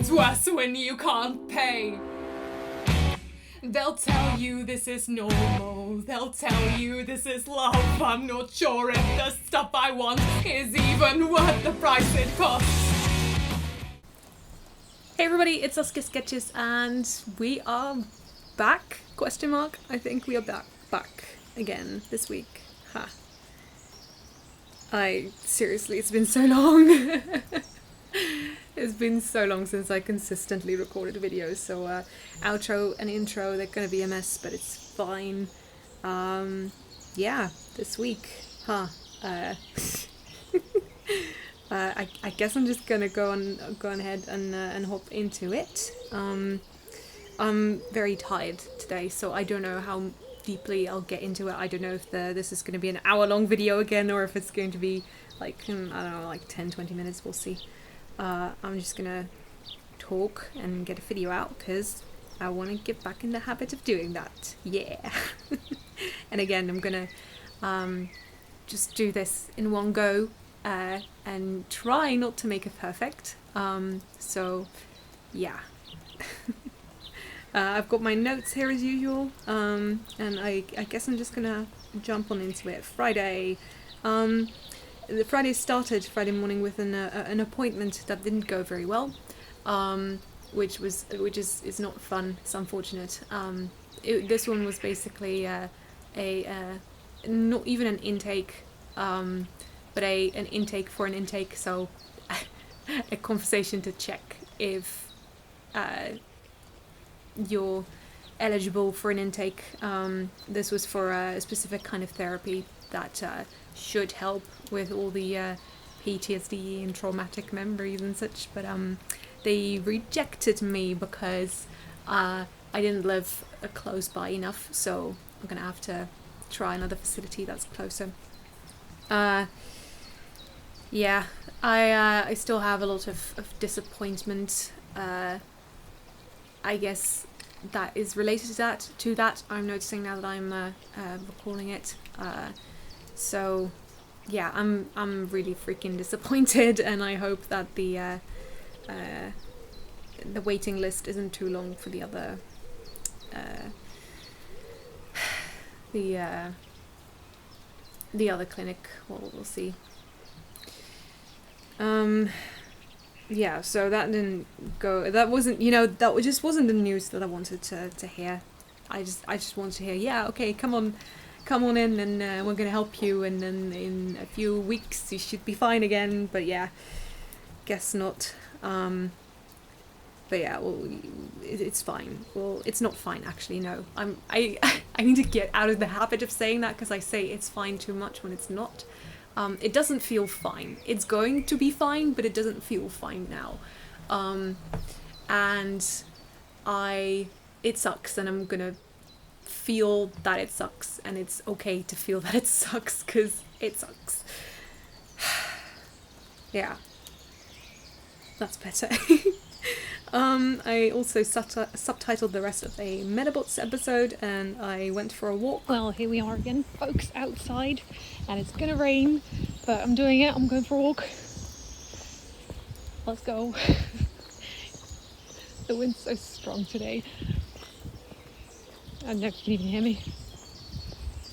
It's worse when you can't pay. They'll tell you this is normal. They'll tell you this is love. I'm not sure if the stuff I want is even worth the price it costs. Hey everybody, it's SaskiaSketches and we are back, ? I think we are back again this week. Ha. Seriously, it's been so long. It's been so long since I consistently recorded videos, so outro and intro, they're gonna be a mess, but it's fine. Yeah, this week, I guess I'm just gonna go on ahead and hop into it. I'm very tired today, so I don't know how deeply I'll get into it. I don't know if this is gonna be an hour-long video again, or if it's going to be like, I don't know, like 10-20 minutes, we'll see. I'm just gonna talk and get a video out because I want to get back in the habit of doing that. Yeah. And again, I'm gonna just do this in one go and try not to make it perfect. So yeah. I've got my notes here as usual, and I guess I'm just gonna jump on into it. Friday. The Friday morning with an appointment that didn't go very well, which is not fun. It's unfortunate. This one was basically not even an intake, but an intake for an intake. So a conversation to check if you're eligible for an intake. This was for a specific kind of therapy that should help with all the PTSD and traumatic memories and such, but they rejected me because I didn't live close by enough, so I'm gonna have to try another facility that's closer. Yeah, I still have a lot of disappointment. I guess that is related to that. I'm noticing now that I'm recalling it. So yeah, I'm really freaking disappointed, and I hope that the waiting list isn't too long for the other the other clinic. Well, we'll see. Yeah, so that didn't go. That wasn't, that just wasn't the news that I wanted to hear. I just wanted to hear, yeah, okay, come on in, and we're gonna help you, and then in a few weeks you should be fine again. But yeah, guess not. But yeah, well, it's fine. Well, it's not fine, actually. No, I need to get out of the habit of saying that, because I say it's fine too much when it's not. It doesn't feel fine. It's going to be fine, but it doesn't feel fine now. And it sucks, and I'm gonna feel that it sucks, and it's okay to feel that it sucks, because it sucks. Yeah. That's better. I also subtitled the rest of a Metabots episode, and I went for a walk. Well, here we are again, folks, outside, and it's gonna rain, but I'm doing it. I'm going for a walk. Let's go. The wind's so strong today. I don't know if you can even hear me.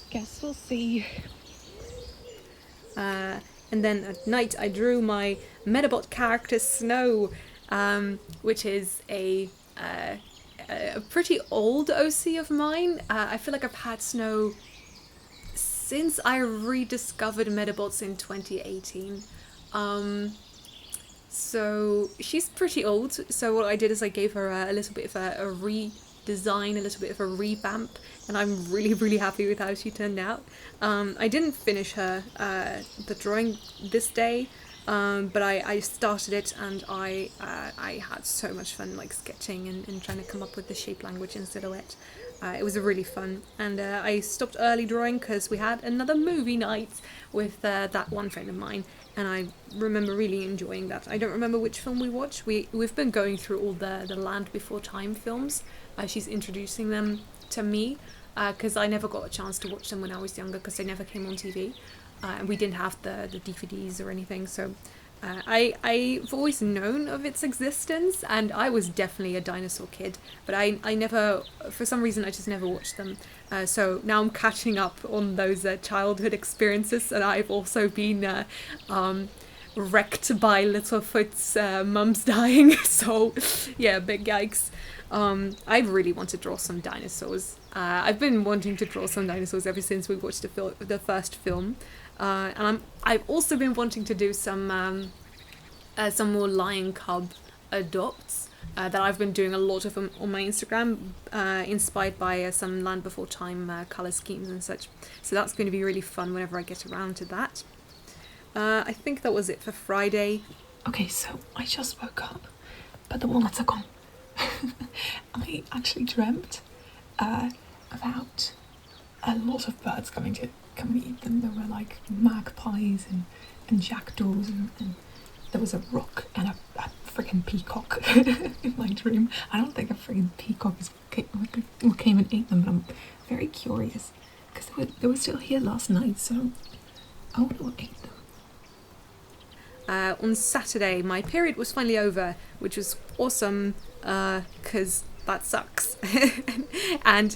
Guess we'll see. And then at night I drew my Metabot character Snow, which is a pretty old OC of mine. I feel like I've had Snow since I rediscovered Metabots in 2018. So she's pretty old. So what I did is I gave her a little bit of a redesign, a little bit of a revamp, and I'm really, really happy with how she turned out. I didn't finish her the drawing this day, but I started it, and I had so much fun, like, sketching and trying to come up with the shape, language, and silhouette. It was really fun, and I stopped early drawing because we had another movie night with that one friend of mine, and I remember really enjoying that. I don't remember which film we watched. We've been going through all the Land Before Time films. She's introducing them to me, because I never got a chance to watch them when I was younger, because they never came on TV, and we didn't have the DVDs or anything, so I've always known of its existence, and I was definitely a dinosaur kid, but I never, for some reason, I just never watched them. So now I'm catching up on those childhood experiences, and I've also been wrecked by Littlefoot's mums dying. So yeah, big yikes. I really want to draw some dinosaurs. I've been wanting to draw some dinosaurs ever since we watched the first film. And I've also been wanting to do some more lion cub adopts that I've been doing a lot of them on my Instagram, inspired by some Land Before Time colour schemes and such. So that's going to be really fun whenever I get around to that. I think that was it for Friday. Okay, so I just woke up, but the walnuts are gone. I actually dreamt about a lot of birds coming to eat them. There were like magpies and jackdaws, and there was a rook and a freaking peacock in my dream. I don't think a freaking peacock came and ate them, but I'm very curious because they were still here last night, so I wonder what ate them. On Saturday, my period was finally over, which was awesome because that sucks. And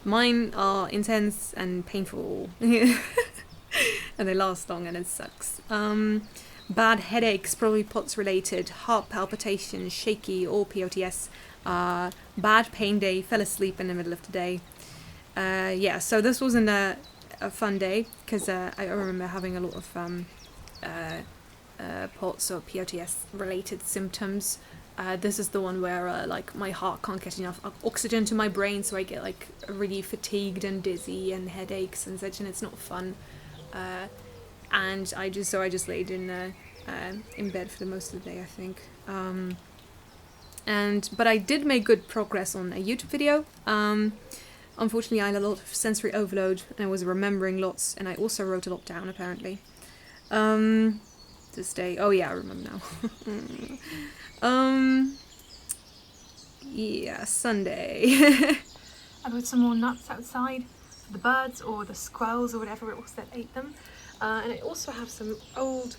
mine are intense and painful, and they last long, and it sucks. Bad headaches, probably POTS related, heart palpitations, shaky, or POTS. Bad pain day, fell asleep in the middle of the day. Yeah, so this wasn't a fun day because I remember having a lot of POTS or POTS related symptoms. This is the one where like my heart can't get enough oxygen to my brain, so I get like really fatigued and dizzy and headaches and such, and it's not fun. And I just laid in bed for the most of the day, I think. But I did make good progress on a YouTube video. Unfortunately, I had a lot of sensory overload, and I was remembering lots, and I also wrote a lot down apparently. This day, oh yeah, I remember now. Yeah, Sunday. I put some more nuts outside for the birds or the squirrels or whatever it was that ate them. And I also have some old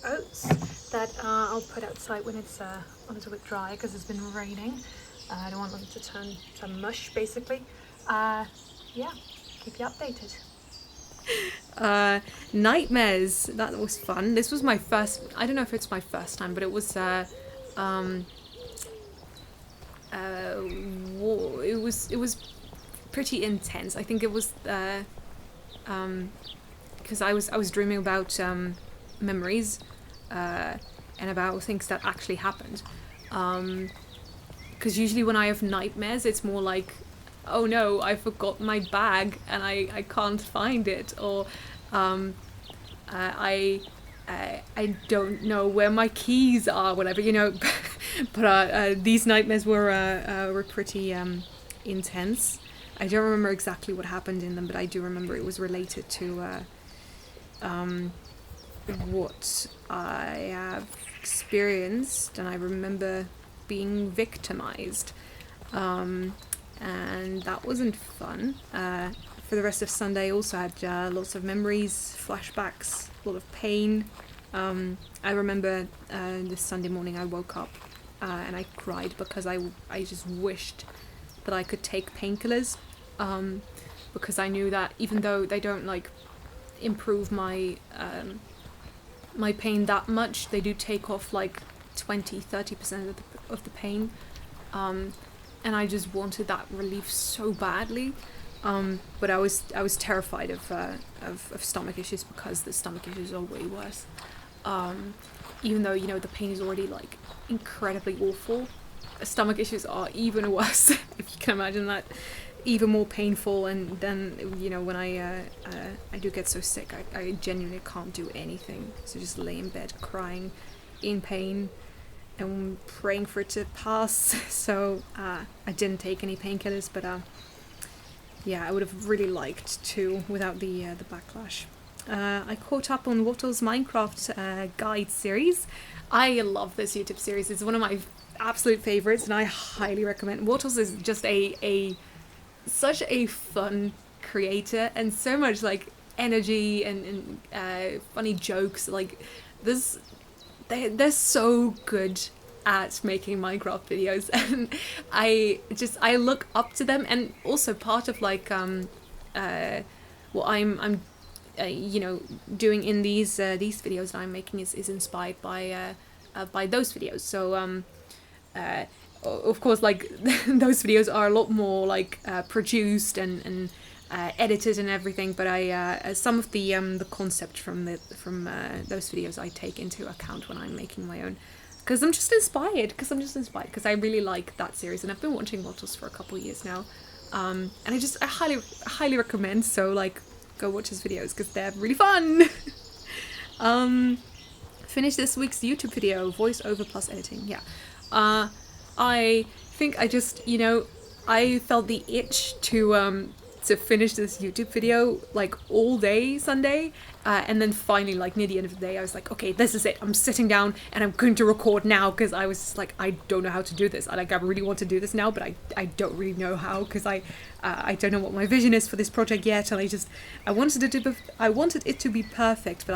oats that I'll put outside when it's a little bit dry because it's been raining. I don't want them to turn to mush, basically. Yeah, keep you updated. Nightmares, that was fun. This was my first, I don't know if it's my first time, but it was it was pretty intense. I think it was because I was dreaming about memories and about things that actually happened. Because usually when I have nightmares, it's more like, oh no, I forgot my bag and I can't find it, or I don't know where my keys are, whatever, you know. But these nightmares were pretty intense. I don't remember exactly what happened in them, but I do remember it was related to what I have experienced, and I remember being victimized. And that wasn't fun. For the rest of Sunday, I also had lots of memories, flashbacks, a lot of pain. I remember this Sunday morning I woke up and I cried because I just wished that I could take painkillers, because I knew that even though they don't like improve my my pain that much, they do take off like 20-30% of the pain. And I just wanted that relief so badly, but I was terrified of stomach issues because the stomach issues are way worse. Even though, you know, the pain is already like incredibly awful, stomach issues are even worse. If you can imagine that, even more painful. And then, you know, when I do get so sick, I genuinely can't do anything. So just lay in bed crying in pain and praying for it to pass. So I didn't take any painkillers, but yeah, I would have really liked to without the backlash. I caught up on WATTLES Minecraft guide series. I love this YouTube series. It's one of my absolute favorites, and I highly recommend. WATTLES is just such a fun creator, and so much like energy and funny jokes. Like this they're so good at making Minecraft videos, and I look up to them. And also part of like what I'm you know, doing in these videos that I'm making is inspired by those videos. So of course, like those videos are a lot more like produced and edited and everything, but I some of the concept from those videos I take into account when I'm making my own, because I'm just inspired, because I really like that series, and I've been watching WATTLES for a couple of years now, and I highly recommend, so like go watch his videos because they're really fun. Finish this week's YouTube video, voiceover plus editing. Yeah, I think I just, you know, I felt the itch to finish this YouTube video like all day Sunday, and then finally, like near the end of the day, I was like, okay, this is it. I'm sitting down and I'm going to record now, because I was just like, I don't know how to do this. I really want to do this now, but I don't really know how, because I don't know what my vision is for this project yet, and I wanted it to be perfect, but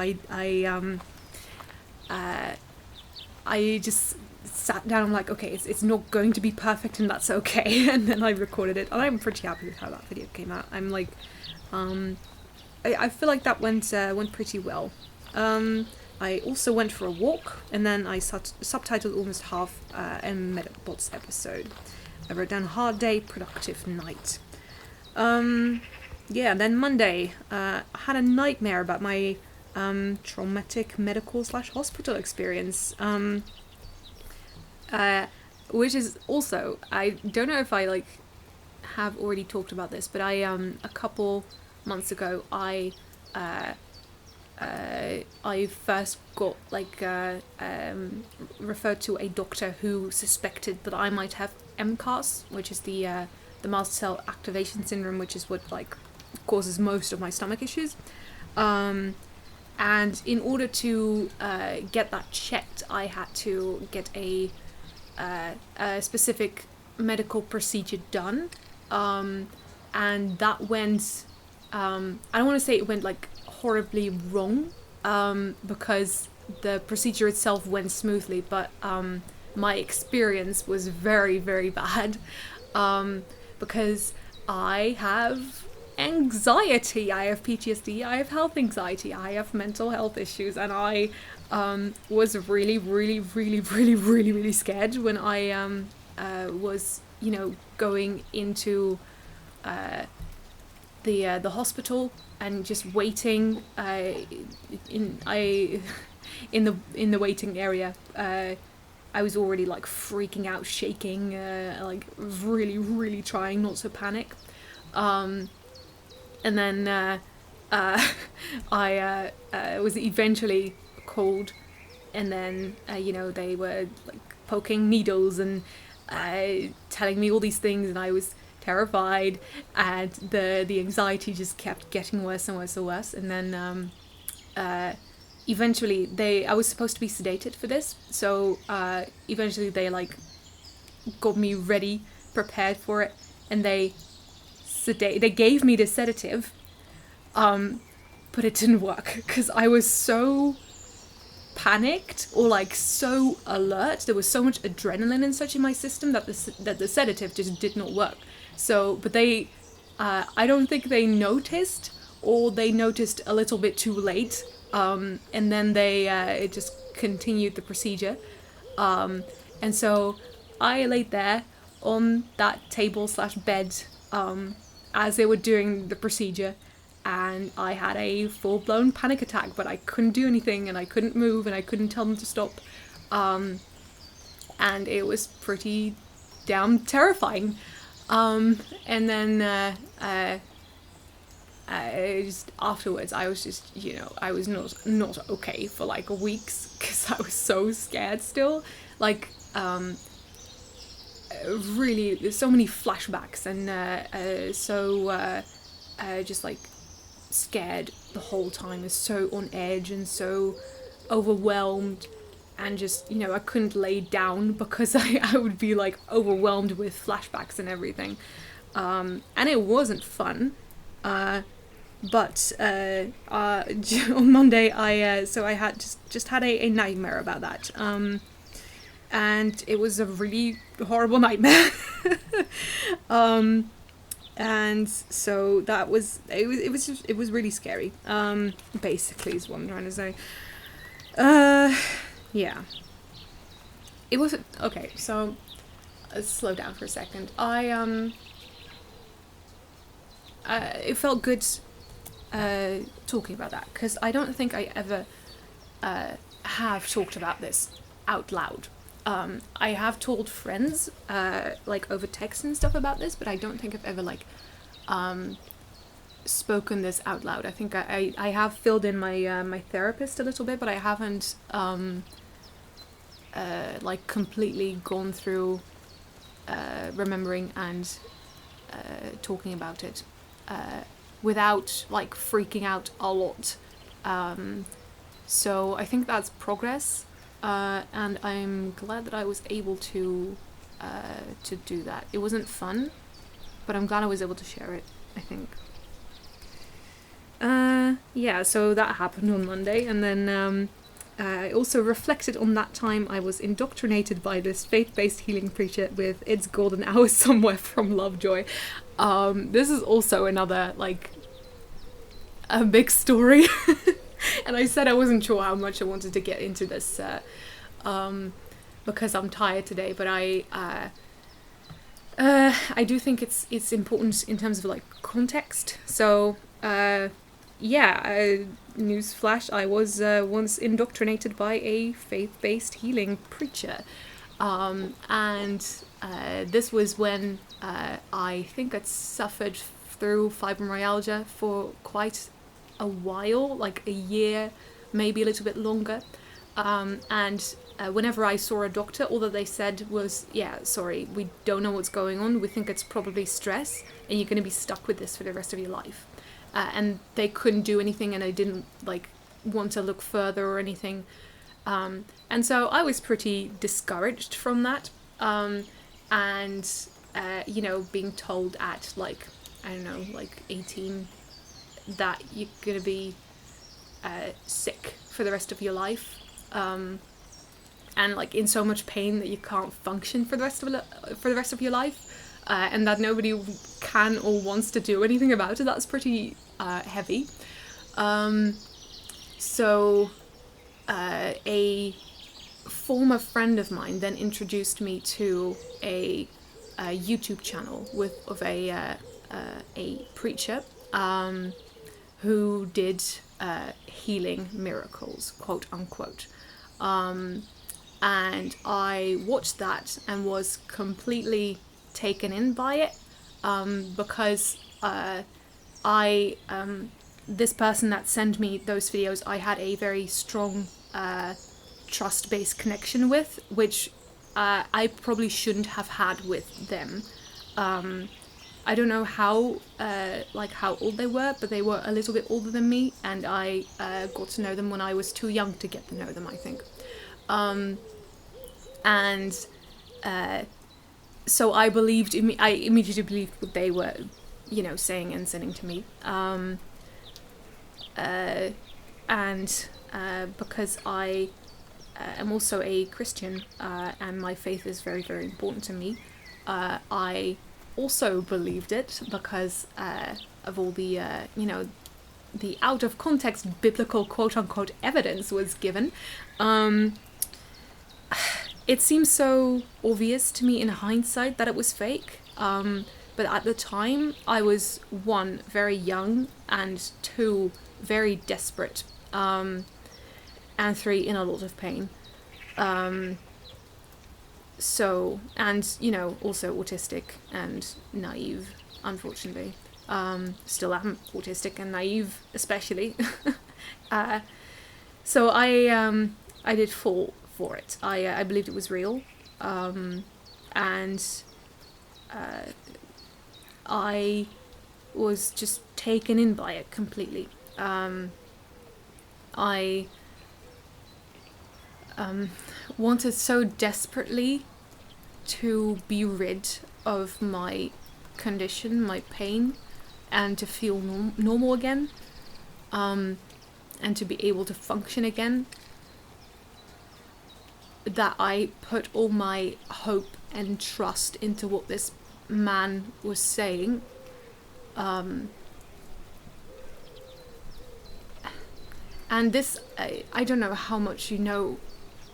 I just sat down. I'm like, okay, it's not going to be perfect, and that's okay. And then I recorded it, and I'm pretty happy with how that video came out. I'm like, I feel like that went pretty well. I also went for a walk, and then I subtitled almost half a Metabots episode. I wrote down hard day, productive night. Yeah, then Monday, I had a nightmare about my traumatic medical / hospital experience. Which is also, I don't know if I like have already talked about this, but I a couple months ago I first got like referred to a doctor who suspected that I might have MCAS, which is the mast cell activation syndrome, which is what like causes most of my stomach issues. And in order to get that checked, I had to get a specific medical procedure done, and that went, I don't want to say it went like horribly wrong, because the procedure itself went smoothly, but my experience was very, very bad, because I have anxiety, I have PTSD, I have health anxiety, I have mental health issues, and I was really scared when I was, you know, going into the hospital and just waiting in the waiting area. I was already like freaking out, shaking, like really trying not to panic. And then I was eventually called, and then you know, they were like poking needles and telling me all these things, and I was terrified, and the anxiety just kept getting worse and worse and worse. And then eventually I was supposed to be sedated for this, so eventually they like got me ready, prepared for it, and they gave me the sedative, but it didn't work because I was so panicked, or like so alert. There was so much adrenaline and such in my system that the sedative just did not work. So, but they, I don't think they noticed, or they noticed a little bit too late, and then they just continued the procedure, and so I laid there on that table / bed as they were doing the procedure, and I had a full-blown panic attack, but I couldn't do anything, and I couldn't move, and I couldn't tell them to stop, and it was pretty damn terrifying. And then just afterwards, I was just, you know, I was not okay for like weeks, because I was so scared still, like really, there's so many flashbacks, and just like scared the whole time, is so on edge and so overwhelmed, and just, you know, I couldn't lay down because I would be like overwhelmed with flashbacks and everything, and it wasn't fun, But on Monday, I had just had a nightmare about that. And it was a really horrible nightmare. And so that was it was really scary. Basically, is what I'm trying to say. Yeah. It was okay. So slow down for a second. It felt good talking about that, because I don't think I ever have talked about this out loud. I have told friends like over text and stuff about this, but I don't think I've ever like spoken this out loud. I think I have filled in my therapist a little bit, but I haven't like completely gone through remembering and talking about it without like freaking out a lot. So I think that's progress, and I'm glad that I was able to do that. It wasn't fun, but I'm glad I was able to share it, I think. Yeah, so that happened on Monday, and then I also reflected on that time I was indoctrinated by this faith-based healing preacher with It's Golden Hour Somewhere from Lovejoy. This is also another, like, a big story. And I said I wasn't sure how much I wanted to get into this because I'm tired today, but I do think it's important in terms of, like, context. So, newsflash, I was once indoctrinated by a faith-based healing preacher. And this was when I think I'd suffered through fibromyalgia for quite a while, like a year, maybe a little bit longer. And whenever I saw a doctor, all that they said was, yeah, sorry, we don't know what's going on. We think it's probably stress, and you're going to be stuck with this for the rest of your life. And they couldn't do anything, and I didn't like want to look further or anything. And so I was pretty discouraged from that. And you know, being told at like, I don't know, like 18 that you're gonna be sick for the rest of your life, and like in so much pain that you can't function for the rest of your life, and that nobody can or wants to do anything about it. That's pretty heavy. So a former friend of mine then introduced me to a YouTube channel of a preacher who did healing miracles, quote unquote. And I watched that and was completely taken in by it, because this person that sent me those videos, I had a very strong trust-based connection with, which I probably shouldn't have had with them. I don't know how old they were, but they were a little bit older than me, and I got to know them when I was too young to get to know them, I think. So I immediately believed what they were, you know, saying and sending to me. Because I am also a Christian, and my faith is very, very important to me, I also believed it because of all the, you know, the out of context biblical quote unquote evidence was given. It seems so obvious to me in hindsight that it was fake. But at the time, I was 1, very young, and 2, very desperate, and 3, in a lot of pain. So, and, you know, also autistic and naive, unfortunately. Still am autistic and naive, especially. So I did fall for it. I believed it was real, and I was just taken in by it completely. I wanted so desperately to be rid of my condition, my pain, and to feel normal again. and to be able to function again, that I put all my hope and trust into what this man was saying. And this, I don't know how much you know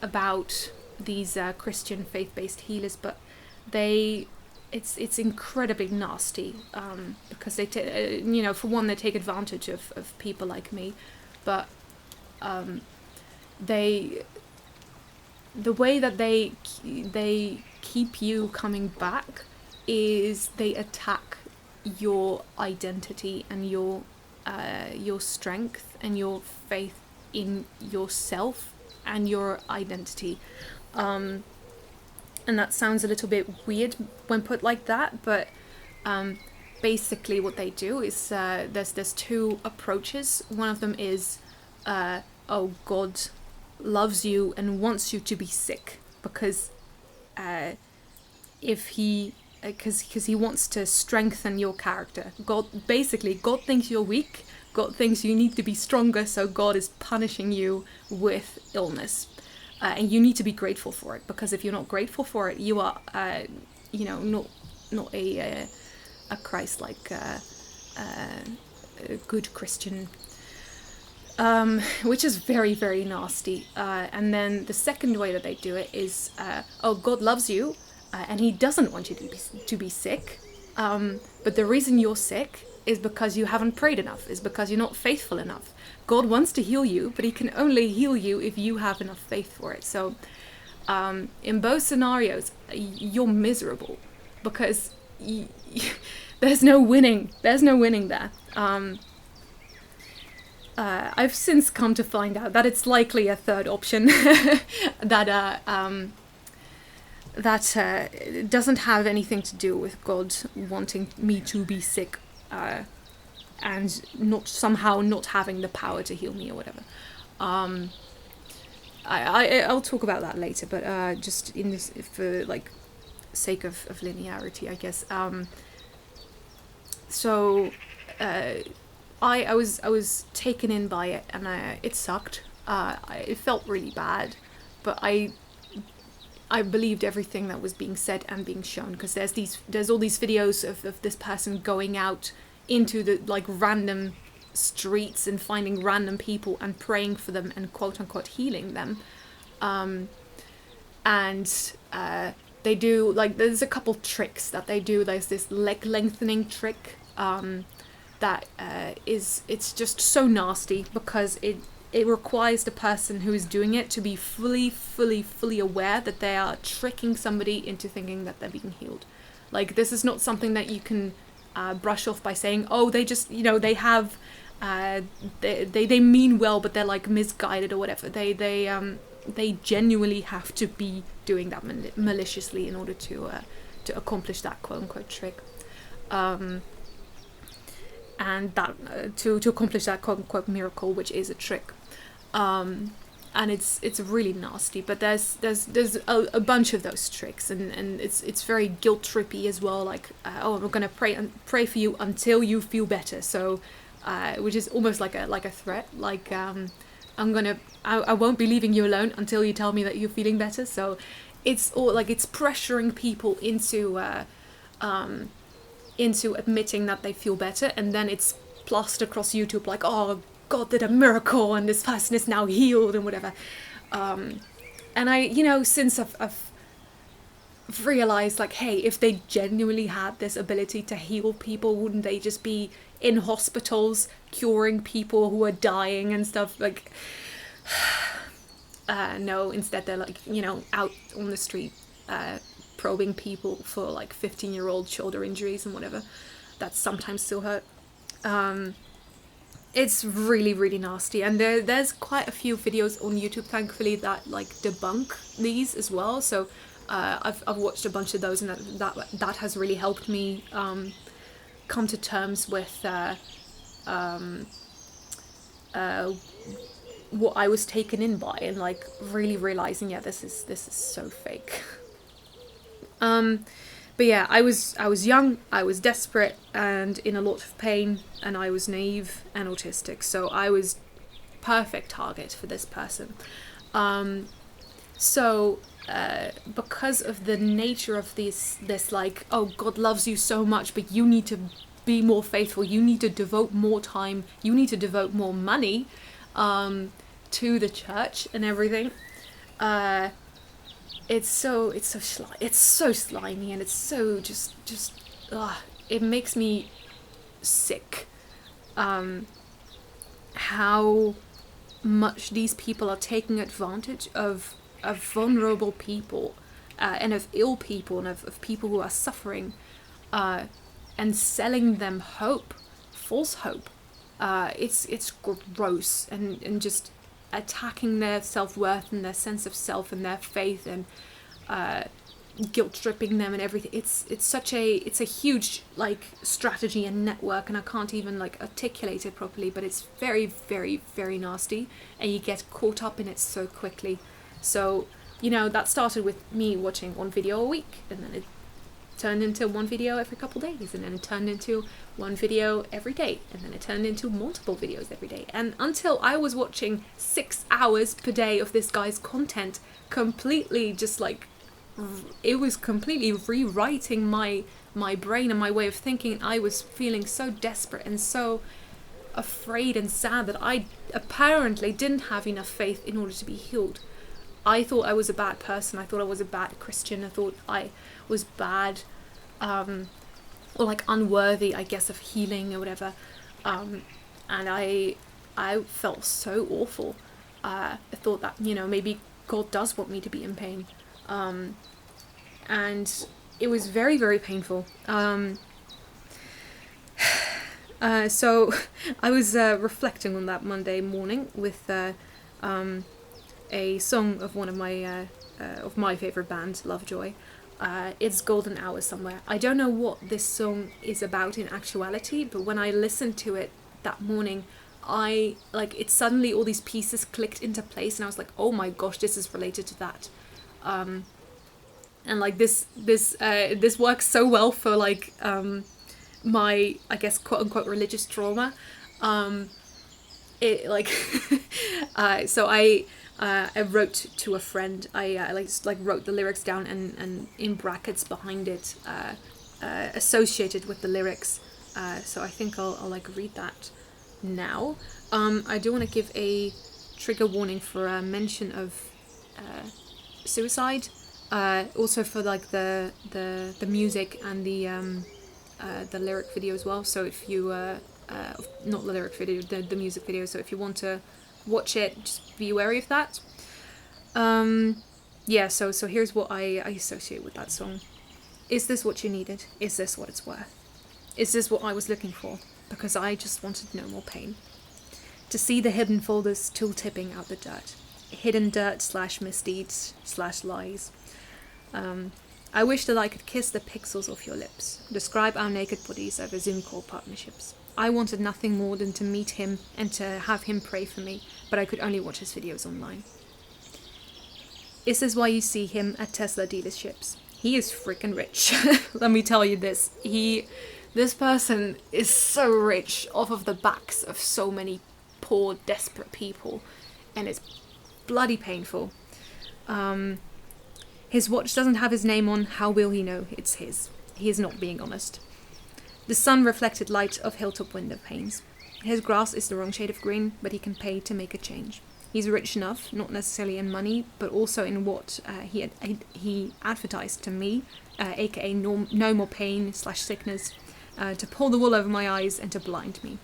about these Christian faith-based healers, but it's incredibly nasty, because they for one, they take advantage of people like me, but the way that they keep you coming back is they attack your identity and your strength and your faith in yourself and your identity. And that sounds a little bit weird when put like that, but basically what they do is there's two approaches. One of them is oh, God loves you and wants you to be sick because because he wants to strengthen your character. God thinks you're weak. God thinks you need to be stronger, so God is punishing you with illness. And you need to be grateful for it, because if you're not grateful for it, you are, not a Christ-like, good Christian, which is very, very nasty. And then the second way that they do it is, oh, God loves you, and he doesn't want you to be sick, but the reason you're sick is because you haven't prayed enough, is because you're not faithful enough. God wants to heal you, but he can only heal you if you have enough faith for it. So in both scenarios, you're miserable because there's no winning. There's no winning there. I've since come to find out that it's likely a third option that doesn't have anything to do with God wanting me to be sick and not having the power to heal me or whatever. I'll talk about that later, but just in this, for like sake of linearity, I guess. So I was taken in by it, and it sucked. It felt really bad, but I believed everything that was being said and being shown, because there's all these videos of this person going out into the like random streets and finding random people and praying for them and quote unquote healing them. And they do, like, there's a couple tricks that they do. There's this leg lengthening trick that it's just so nasty, because it requires the person who is doing it to be fully aware that they are tricking somebody into thinking that they're being healed. Like, this is not something that you can brush off by saying, oh, they just, they have, they mean well, but they're like misguided or whatever. They genuinely have to be doing that maliciously in order to accomplish that quote unquote trick. And that to accomplish that quote unquote miracle, which is a trick. And it's really nasty, but there's a bunch of those tricks, and it's very guilt trippy as well, like oh, we're gonna pray for you until you feel better, so which is almost like a threat, like I won't be leaving you alone until you tell me that you're feeling better. So it's all like it's pressuring people into admitting that they feel better, and then it's plastered across YouTube like, oh, God did a miracle and this person is now healed and whatever. And I, since I've realized, like, hey, if they genuinely had this ability to heal people, wouldn't they just be in hospitals curing people who are dying and stuff? Like, no, instead they're like, out on the street probing people for like 15-year-old shoulder injuries and whatever that sometimes still hurt. It's really, really nasty, and there's quite a few videos on YouTube, thankfully, that like debunk these as well. So I've watched a bunch of those, and that has really helped me come to terms with what I was taken in by, and like really realizing, yeah, this is so fake. But yeah, I was young, I was desperate and in a lot of pain, and I was naive and autistic, so I was perfect target for this person. Because of the nature of this like, oh, God loves you so much, but you need to be more faithful, you need to devote more time, you need to devote more money to the church and everything. It's so slimy, and it's so just it makes me sick. How much these people are taking advantage of vulnerable people, and of ill people, and of people who are suffering, and selling them hope, false hope. It's gross, and just attacking their self-worth and their sense of self and their faith, and guilt tripping them and everything. It's a huge like strategy and network, and I can't even like articulate it properly, but it's very, very, very nasty, and you get caught up in it so quickly. So, you know, that started with me watching one video a week, and then it turned into one video every couple days, and then it turned into one video every day, and then it turned into multiple videos every day, and until I was watching 6 hours per day of this guy's content, completely just like, it was completely rewriting my brain and my way of thinking. I was feeling so desperate and so afraid and sad that I apparently didn't have enough faith in order to be healed. I thought I was a bad person. I thought I was a bad Christian. I thought I was bad, or like unworthy, I guess, of healing or whatever. And I felt so awful. I thought that, you know, maybe God does want me to be in pain. And it was very, very painful. So I was reflecting on that Monday morning with a song of one of my favourite bands, Lovejoy. It's Golden Hour Somewhere. I don't know what this song is about in actuality, but when I listened to it that morning, it suddenly all these pieces clicked into place, and I was like, oh my gosh, this is related to that. And like this works so well for like my, I guess, quote unquote religious trauma. It like so I wrote to a friend. I wrote the lyrics down and in brackets behind it, associated with the lyrics. So I think I'll like read that now. I do want to give a trigger warning for a mention of suicide. Also for like the music and the lyric video as well. So if you not the lyric video, the music video. So if you want to watch it, just be wary of that. Yeah, so here's what I associate with that song. Is this what you needed? Is this what it's worth? Is this what I was looking for? Because I just wanted no more pain. To see the hidden folders tool tipping out the dirt. Hidden dirt / misdeeds / lies. I wish that I could kiss the pixels off your lips. Describe our naked bodies over Zoom call partnerships. I wanted nothing more than to meet him and to have him pray for me, but I could only watch his videos online. Is this why you see him at Tesla dealerships? He is freaking rich. Let me tell you this. This person is so rich off of the backs of so many poor, desperate people, and it's bloody painful. His watch doesn't have his name on. How will he know it's his? He is not being honest. The sun-reflected light of hilltop window panes. His grass is the wrong shade of green, but he can pay to make a change. He's rich enough, not necessarily in money, but also in what he advertised to me, aka no more pain / sickness, to pull the wool over my eyes and to blind me.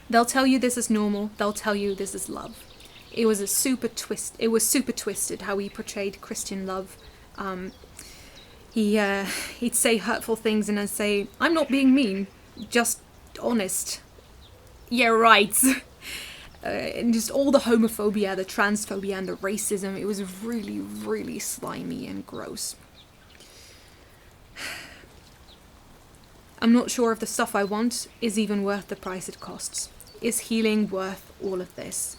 They'll tell you this is normal. They'll tell you this is love. It was super twisted how he portrayed Christian love. He'd say hurtful things and then say, "I'm not being mean, just honest." Yeah, right. And just all the homophobia, the transphobia, and the racism. It was really, really slimy and gross. I'm not sure if the stuff I want is even worth the price it costs. Is healing worth all of this?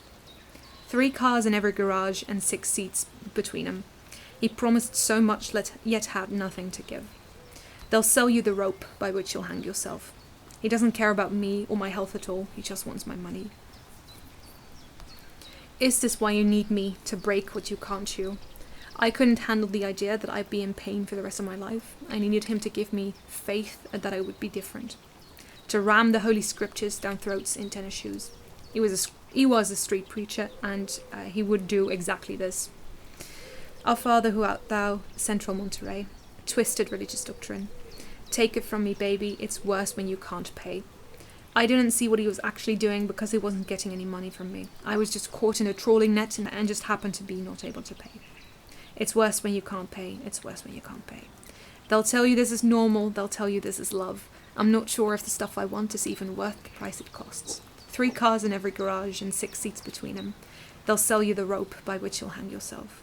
3 cars in every garage and 6 seats between them. He promised so much, yet had nothing to give. They'll sell you the rope by which you'll hang yourself. He doesn't care about me or my health at all. He just wants my money. Is this why you need me, to break what you can't chew? I couldn't handle the idea that I'd be in pain for the rest of my life. I needed him to give me faith that I would be different. To ram the holy scriptures down throats in tennis shoes. He was a street preacher, and he would do exactly this. Our Father who art thou, Central Monterey. Twisted religious doctrine. Take it from me, baby, it's worse when you can't pay. I didn't see what he was actually doing because he wasn't getting any money from me. I was just caught in a trawling net and just happened to be not able to pay. It's worse when you can't pay. It's worse when you can't pay. They'll tell you this is normal. They'll tell you this is love. I'm not sure if the stuff I want is even worth the price it costs. 3 cars in every garage and 6 seats between them. They'll sell you the rope by which you'll hang yourself.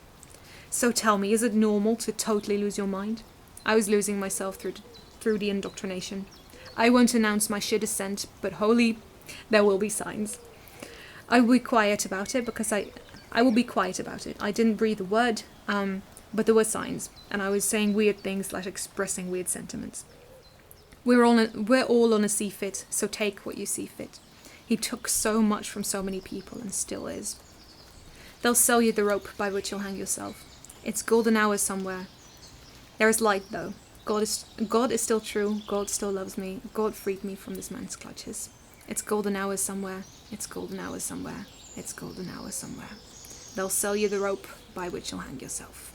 So tell me, is it normal to totally lose your mind? I was losing myself through the indoctrination. I won't announce my sheer descent, but holy, there will be signs. I will be quiet about it because I will be quiet about it. I didn't breathe a word, but there were signs, and I was saying weird things like expressing weird sentiments. We're all on a sea fit, so take what you see fit. He took so much from so many people and still is. They'll sell you the rope by which you'll hang yourself. It's golden hours somewhere. There is light, though. God is still true. God still loves me. God freed me from this man's clutches. It's golden hours somewhere. It's golden hours somewhere. It's golden hours somewhere. They'll sell you the rope by which you'll hang yourself.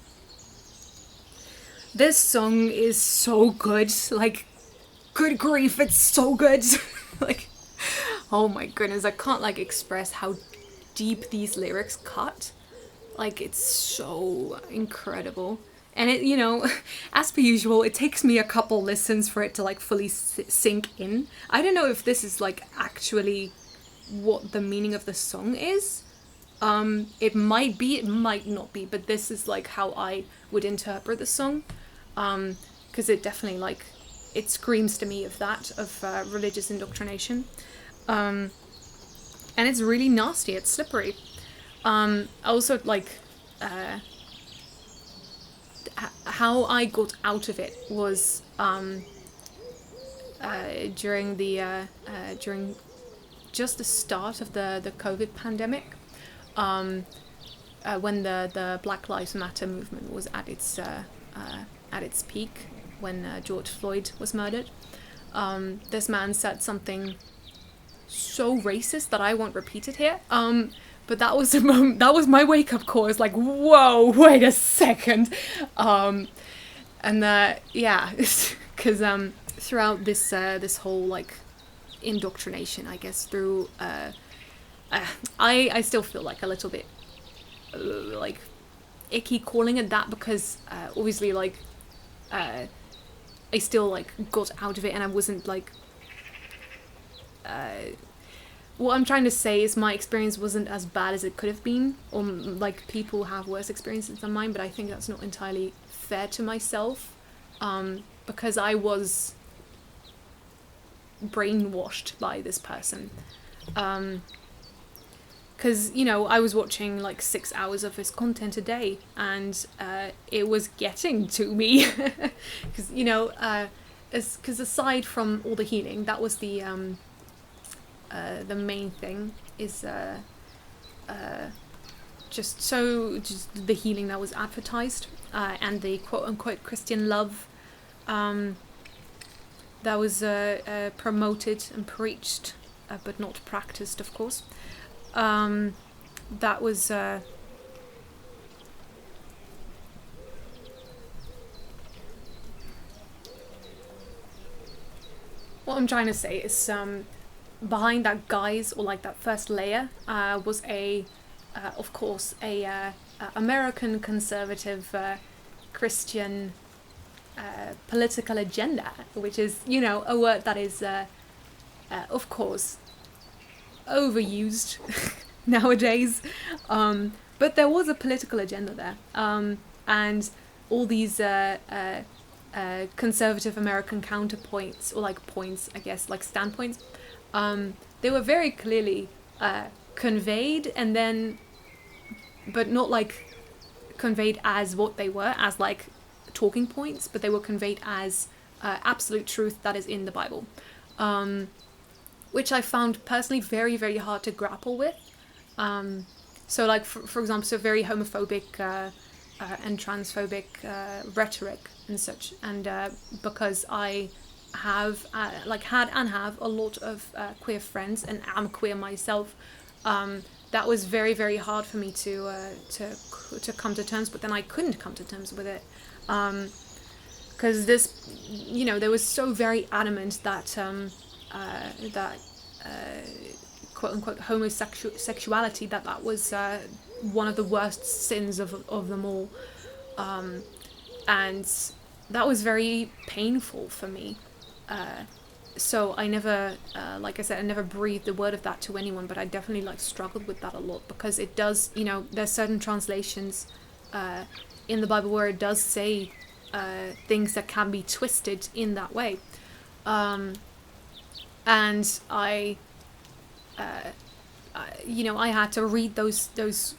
This song is so good. Like, good grief, it's so good. Like, oh my goodness, I can't like express how deep these lyrics cut. Like, it's so incredible. And it, you know, as per usual, it takes me a couple listens for it to like fully sink in. I don't know if this is like actually what the meaning of the song is. It might be, it might not be, but this is like how I would interpret the song. Because it definitely like, it screams to me of that, of religious indoctrination. And it's really nasty, it's slippery. Also like, how I got out of it was during just the start of the COVID pandemic, when the Black Lives Matter movement was at its peak, when George Floyd was murdered. This man said something so racist that I won't repeat it here. But that was the moment, that was my wake-up call. It's like, whoa, wait a second. Yeah, because throughout this whole, like, indoctrination, I guess, through, I still feel, like, a little bit, like, icky calling it that, because, obviously, like, I still, like, got out of it, and I wasn't, like, what I'm trying to say is my experience wasn't as bad as it could have been, or like people have worse experiences than mine, but I think that's not entirely fair to myself, because I was brainwashed by this person, because, you know, I was watching like 6 hours of his content a day, and it was getting to me, because, you know, because aside from all the healing, that was the main thing, is just the healing that was advertised, and the quote-unquote Christian love that was promoted and preached, but not practiced, of course. That was what I'm trying to say is behind that guise, or like that first layer, was of course, a American conservative Christian political agenda, which is, you know, a word that is, of course, overused nowadays. But there was a political agenda there, and all these conservative American counterpoints, or like points, I guess, like standpoints. They were very clearly conveyed, and then, but not like conveyed as what they were, as like talking points, but they were conveyed as absolute truth that is in the Bible, which I found personally very, very hard to grapple with. So like, for example, so very homophobic and transphobic rhetoric and such, and because I have had and have a lot of queer friends and am queer myself, that was very, very hard for me to come to terms with, and I couldn't come to terms with it, because this, you know, they were so very adamant that quote unquote homosexuality, that was one of the worst sins of them all, and that was very painful for me. So I never, like I said, I never breathed a word of that to anyone, but I definitely like struggled with that a lot, because it does, you know, there's certain translations in the Bible where it does say things that can be twisted in that way, and I you know, I had to read those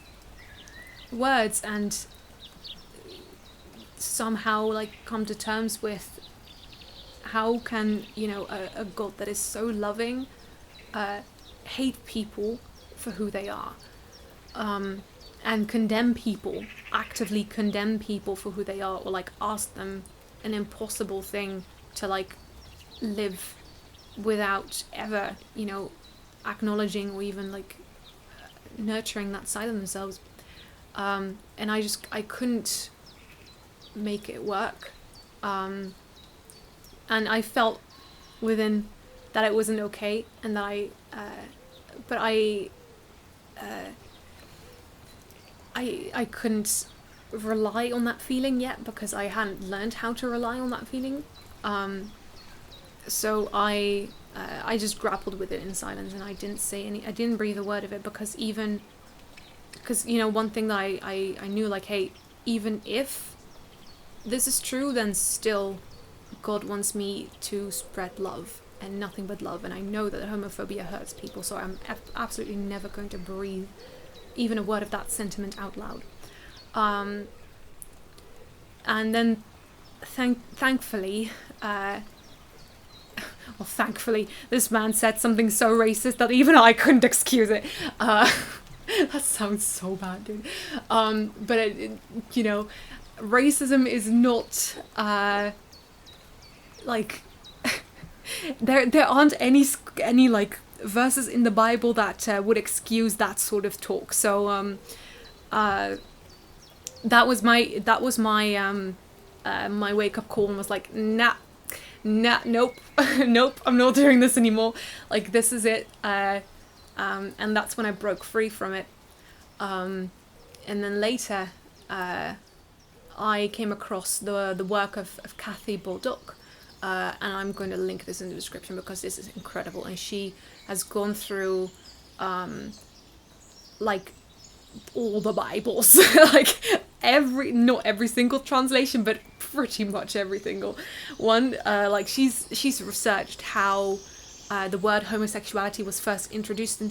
words and somehow like come to terms with how can, you know, a God that is so loving hate people for who they are, and condemn people, actively condemn people for who they are, or like ask them an impossible thing to like live without ever, you know, acknowledging or even like nurturing that side of themselves, and I couldn't make it work, and I felt within that it wasn't okay, and that I couldn't rely on that feeling yet, because I hadn't learned how to rely on that feeling, so I just grappled with it in silence, and I didn't breathe a word of it, because you know, one thing that I knew, like, hey, even if this is true, then still God wants me to spread love and nothing but love, and I know that homophobia hurts people, so I'm absolutely never going to breathe even a word of that sentiment out loud. And then thankfully, this man said something so racist that even I couldn't excuse it. That sounds so bad, dude. But it, you know, racism is not like there aren't any like verses in the Bible that would excuse that sort of talk. So that was my my wake up call, and was like, nope, nope, I'm not doing this anymore. Like, this is it. And that's when I broke free from it. And then later, I came across the work of Kathy Baldock, and I'm going to link this in the description because this is incredible. And she has gone through, like, all the Bibles, like not every single translation, but pretty much every single one. Like, she's researched how the word homosexuality was first introduced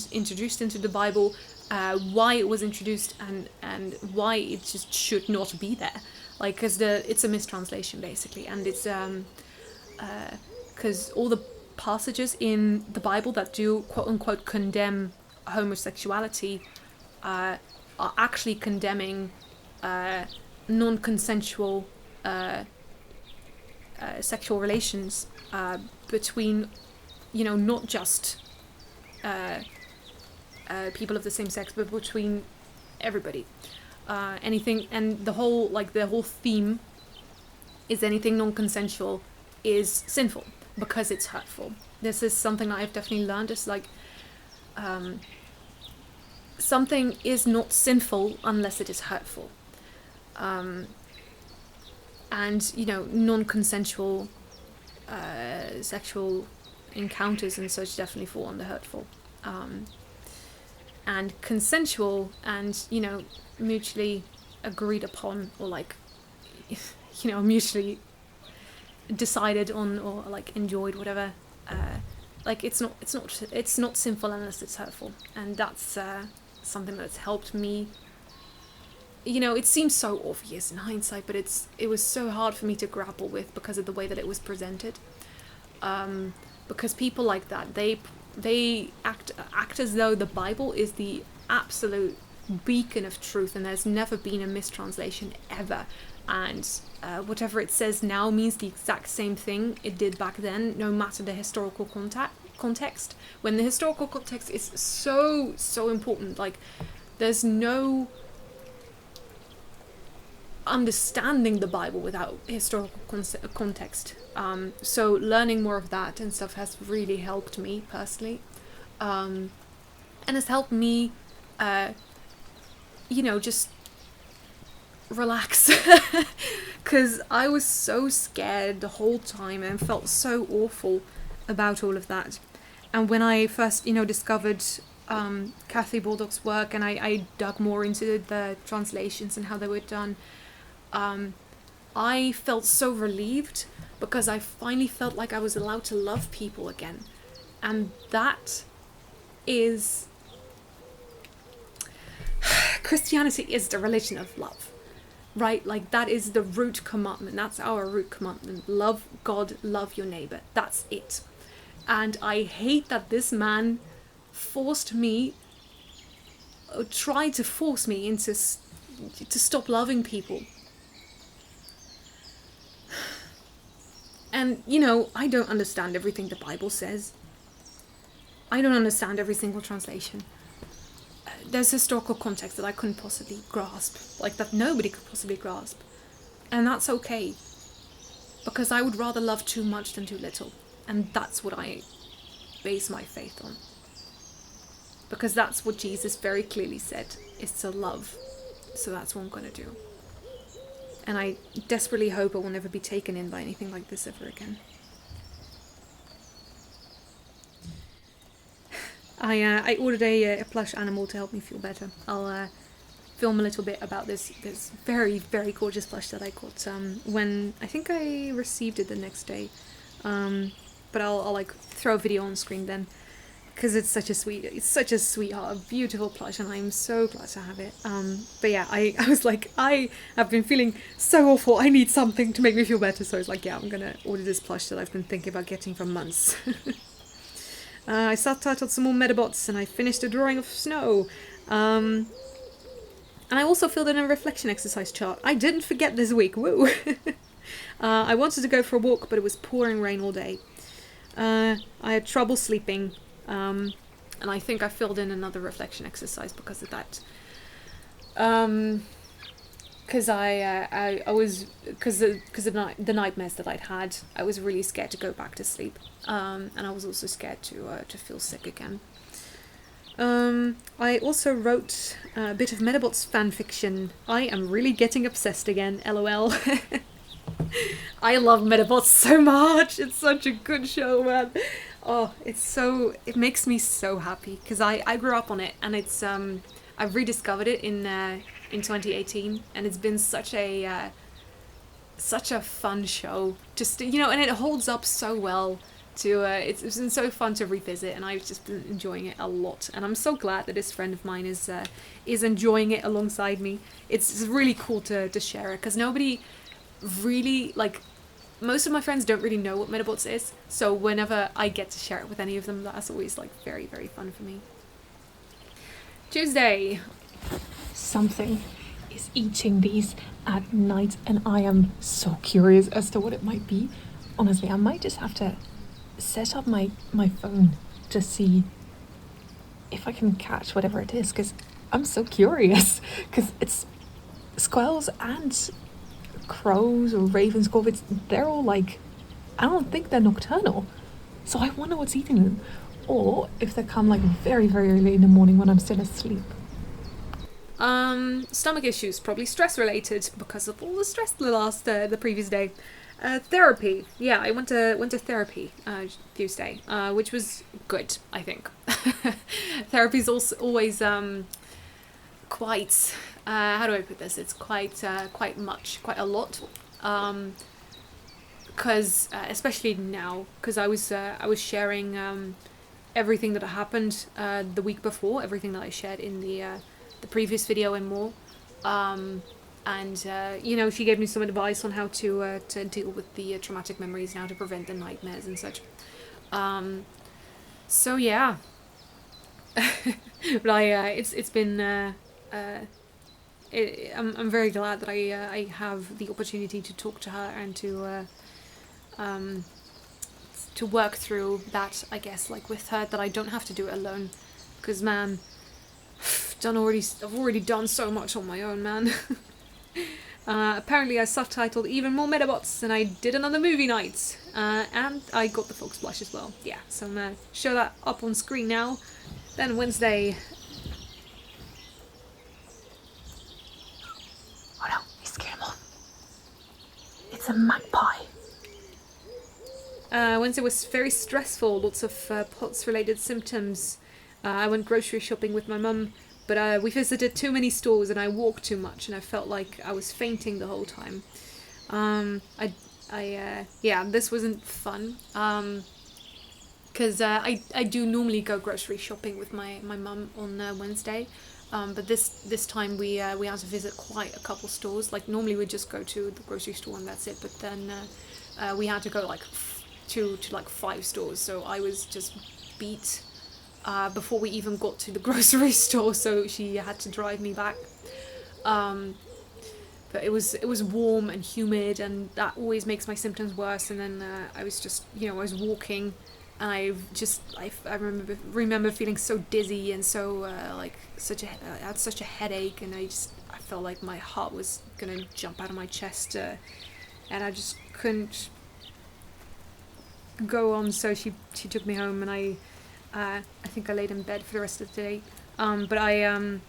into the Bible, why it was introduced, and why it just should not be there. Like, because it's a mistranslation basically, and it's because all the passages in the Bible that do quote unquote condemn homosexuality are actually condemning non-consensual sexual relations between, you know, not just people of the same sex, but between everybody. Anything, and the whole theme is anything non-consensual is sinful because it's hurtful. This is something that I've definitely learned. It's like something is not sinful unless it is hurtful. And, you know, non-consensual sexual encounters and such definitely fall under hurtful. And consensual and, you know, mutually agreed upon, or like, you know, mutually decided on, or like enjoyed, whatever, like it's not sinful unless it's hurtful. And that's something that's helped me you know, it seems so obvious in hindsight, but it was so hard for me to grapple with because of the way that it was presented. Because people like that, they act as though the Bible is the absolute beacon of truth, and there's never been a mistranslation ever, and whatever it says now means the exact same thing it did back then, no matter the historical context. When the historical context is so important, like there's no understanding the Bible without historical context. So learning more of that and stuff has really helped me personally, and has helped me you know, just relax, because I was so scared the whole time and felt so awful about all of that. And when I first, you know, discovered Kathy Baldock's work, and I dug more into the translations and how they were done, I felt so relieved, because I finally felt like I was allowed to love people again. And that is... Christianity is the religion of love, right? Like, that is the root commandment. That's our root commandment. Love God, love your neighbor. That's it. And I hate that this man forced me, or tried to force me into to stop loving people. And, you know, I don't understand everything the Bible says. I don't understand every single translation. There's historical context that I couldn't possibly grasp, like that nobody could possibly grasp. And that's okay, because I would rather love too much than too little. And that's what I base my faith on. Because that's what Jesus very clearly said, is to love. So that's what I'm going to do. And I desperately hope I will never be taken in by anything like this ever again. I ordered a plush animal to help me feel better. I'll film a little bit about this very, very gorgeous plush that I got when I think I received it the next day. But I'll like throw a video on screen then, because it's such a sweetheart, a beautiful plush, and I'm so glad to have it. But yeah, I was like, I have been feeling so awful, I need something to make me feel better, so I was like, yeah, I'm gonna order this plush that I've been thinking about getting for months. I subtitled some more Metabots, and I finished a drawing of snow. And I also filled in a reflection exercise chart. I didn't forget this week, woo! I wanted to go for a walk, but it was pouring rain all day. I had trouble sleeping, and I think I filled in another reflection exercise because of that. Because I was, because of the nightmares that I'd had, I was really scared to go back to sleep, and I was also scared to feel sick again. I also wrote a bit of Metabots fanfiction. I am really getting obsessed again, lol. I love Metabots so much. It's such a good show, man. Oh, it makes me so happy, because I grew up on it, and it's I've rediscovered it in 2018, and it's been such a fun show. Just, you know, and it holds up so well. It's been so fun to revisit, and I've just been enjoying it a lot. And I'm so glad that this friend of mine is enjoying it alongside me. It's really cool to share it, because nobody really, like, most of my friends don't really know what Metabots is. So whenever I get to share it with any of them, that's always like very, very fun for me. Tuesday. Something is eating these at night, and I am so curious as to what it might be. Honestly, I might just have to set up my phone to see if I can catch whatever it is, because I'm so curious, because it's squirrels and crows or ravens, corvids, they're all like, I don't think they're nocturnal, so I wonder what's eating them, or if they come like very, very early in the morning when I'm still asleep. Stomach issues, probably stress related because of all the stress the previous day. Therapy. Yeah, I went to therapy Tuesday, which was good, I think. Therapy's also always quite how do I put this? It's quite a lot. Because especially now, because I was sharing everything that happened the week before, everything that I shared in the previous video and more. And you know, she gave me some advice on how to deal with the traumatic memories and how to prevent the nightmares and such. So yeah, but it's been I'm very glad that I have the opportunity to talk to her and to work through that, I guess, like with her, that I don't have to do it alone, because man, I've already done so much on my own, man. Apparently I subtitled even more Metabots than I did another movie night, and I got the Fox Blush as well. Yeah, so I'm gonna show that up on screen now. Then Wednesday. Oh no, he scared him off. It's a magpie. Wednesday was very stressful, lots of POTS-related symptoms. I went grocery shopping with my mum, but we visited too many stores and I walked too much and I felt like I was fainting the whole time. Yeah, this wasn't fun, because I do normally go grocery shopping with my mum on Wednesday, but this time we had to visit quite a couple stores. Like normally we just go to the grocery store and that's it, but then we had to go like to like 5 stores, so I was just beat before we even got to the grocery store, so she had to drive me back. But it was warm and humid, and that always makes my symptoms worse. And then I was just, you know, I was walking, and I remember feeling so dizzy and so like I had such a headache, and I felt like my heart was gonna jump out of my chest, and I just couldn't go on. So she took me home, and I think I laid in bed for the rest of the day. But I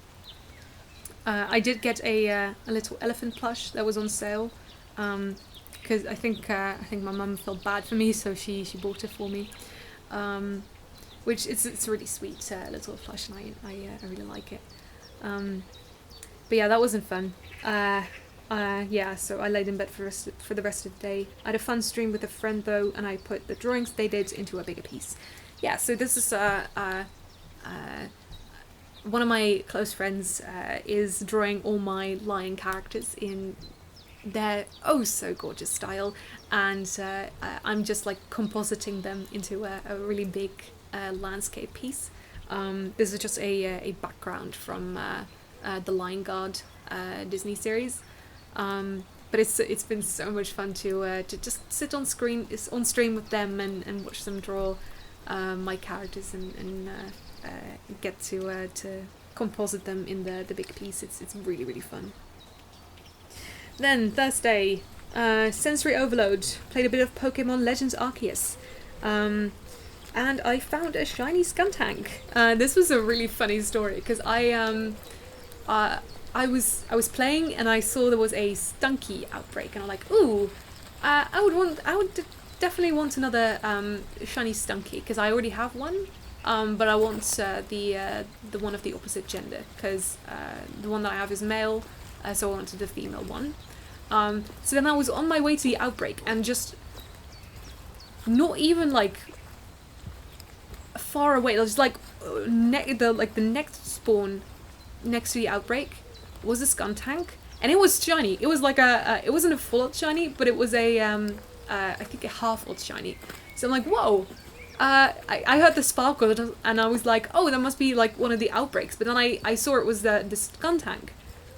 did get a little elephant plush that was on sale, because I think my mum felt bad for me, so she bought it for me, which it's a really sweet little plush, and I really like it. But yeah, that wasn't fun. Yeah, so I laid in bed for the rest of the day. I had a fun stream with a friend though, and I put the drawings they did into a bigger piece. Yeah, so this is one of my close friends is drawing all my lion characters in their oh so gorgeous style, and I'm just like compositing them into a really big landscape piece. This is just a background from the Lion Guard Disney series, but it's been so much fun to just sit on stream with them and watch them draw my characters and get to composite them in the big piece. It's really, really fun. Then Thursday, sensory overload. Played a bit of Pokemon Legends Arceus, and I found a shiny Skuntank. This was a really funny story because I was playing and I saw there was a Stunky outbreak, and I'm like, ooh, I would definitely want another shiny Stunky because I already have one. But I want the one of the opposite gender, because the one that I have is male, so I wanted the female one. So then I was on my way to the outbreak, and just not even like far away. It was like the next spawn next to the outbreak was a Skuntank, and it was shiny. It was like it wasn't a full out shiny, but it was a I think a half out shiny. So I'm like, whoa. I heard the sparkle and I was like, oh, that must be like one of the outbreaks. But then I saw it was the Skuntank,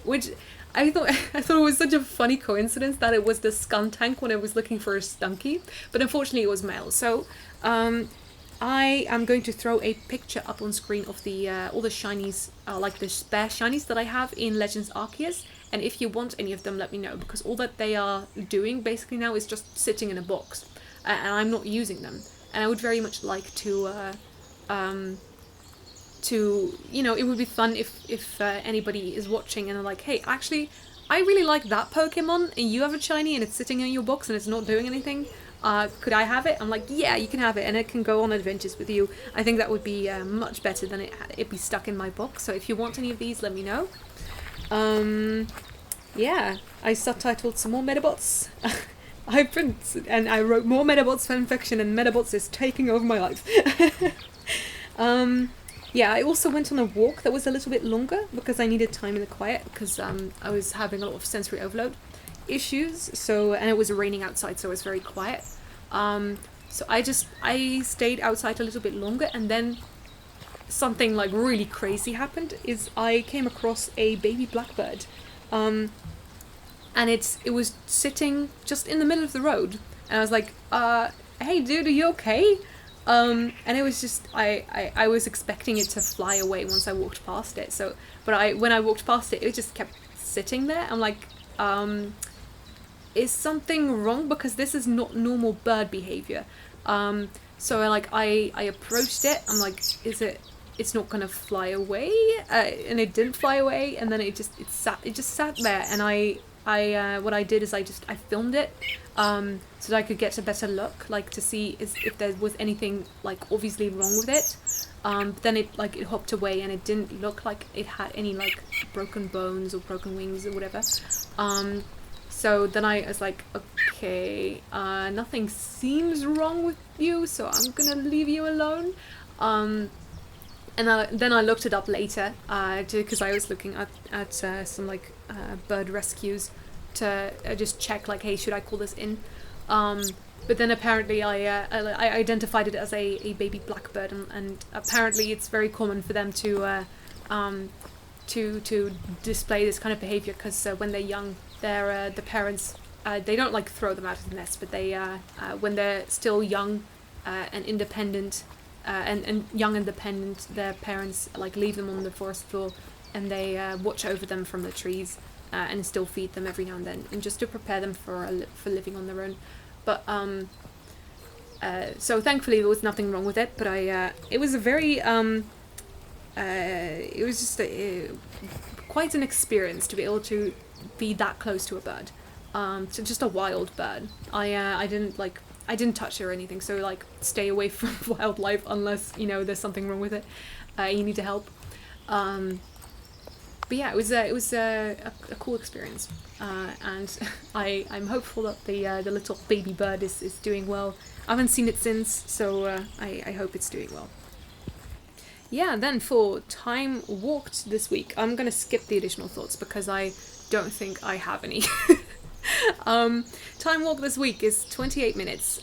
which I thought it was such a funny coincidence that it was the Skuntank when I was looking for a Stunky. But unfortunately, it was male. So I am going to throw a picture up on screen of the all the shinies, like the spare shinies that I have in Legends Arceus. And if you want any of them, let me know, because all that they are doing basically now is just sitting in a box, and I'm not using them. And I would very much like to, you know, it would be fun if anybody is watching and they're like, hey, actually, I really like that Pokemon, and you have a shiny and it's sitting in your box and it's not doing anything. Could I have it? I'm like, yeah, you can have it, and it can go on adventures with you. I think that would be much better than it be stuck in my box. So if you want any of these, let me know. Yeah, I subtitled some more Metabots. I wrote more Metabots fanfiction, and Metabots is taking over my life. yeah, I also went on a walk that was a little bit longer because I needed time in the quiet because I was having a lot of sensory overload issues. So, and it was raining outside, so it was very quiet. So I stayed outside a little bit longer, and then something like really crazy happened. Is I came across a baby blackbird, and it was sitting just in the middle of the road, and I was like, hey dude, are you okay? And it was just I was expecting it to fly away once I walked past it. So, but when I walked past it, it just kept sitting there. I'm like, is something wrong? Because this is not normal bird behavior. So I approached it. I'm like, it's not gonna fly away, and it didn't fly away. And then it just sat there. And what I did is I filmed it, so that I could get a better look, like to see if there was anything like obviously wrong with it. Then it hopped away, and it didn't look like it had any like broken bones or broken wings or whatever. So then I was like, okay, nothing seems wrong with you, so I'm gonna leave you alone. And then I looked it up later, because I was looking at some like bird rescues to just check like, hey, should I call this in? But then apparently I identified it as a baby blackbird, and apparently it's very common for them to display this kind of behavior, because when they're young, the parents they don't like throw them out of the nest, but they when they're still young and independent. And young and dependent, their parents like leave them on the forest floor, and they watch over them from the trees, and still feed them every now and then, and just to prepare them for living on their own. But so thankfully there was nothing wrong with it. But it was a very it was just quite an experience to be able to be that close to a bird, to just a wild bird. I didn't touch it or anything, so like stay away from wildlife unless there's something wrong with it. You need to help. But yeah, it was a cool experience, and I'm hopeful that the little baby bird is doing well. I haven't seen it since, so I hope it's doing well. Yeah, then for time walked this week, I'm gonna skip the additional thoughts because I don't think I have any. Time walk this week is 28 minutes.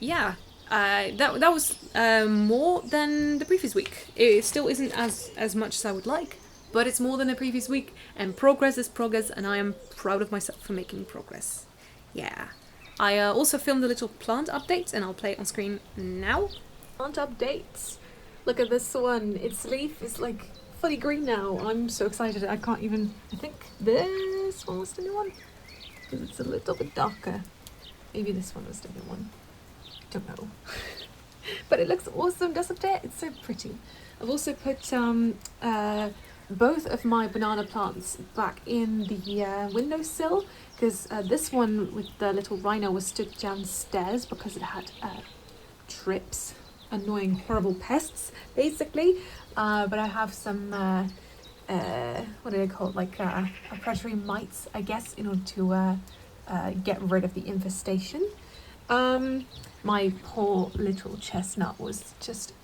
Yeah, that was more than the previous week. It still isn't as much as I would like, but it's more than the previous week, and progress is progress, and I am proud of myself for making progress. Yeah. I also filmed a little plant update, and I'll play it on screen now. Plant updates. Look at this one. Its leaf is like fully green now. I'm so excited. I think this one was the new one, because it's a little bit darker. Maybe this one was the new one. Don't know. But it looks awesome, doesn't it? It's so pretty. I've also put both of my banana plants back in the windowsill, because this one with the little rhino was stood downstairs because it had trips, annoying horrible pests basically. But I have some what do they call it, like predatory mites, I guess, in order to get rid of the infestation. My poor little chestnut was just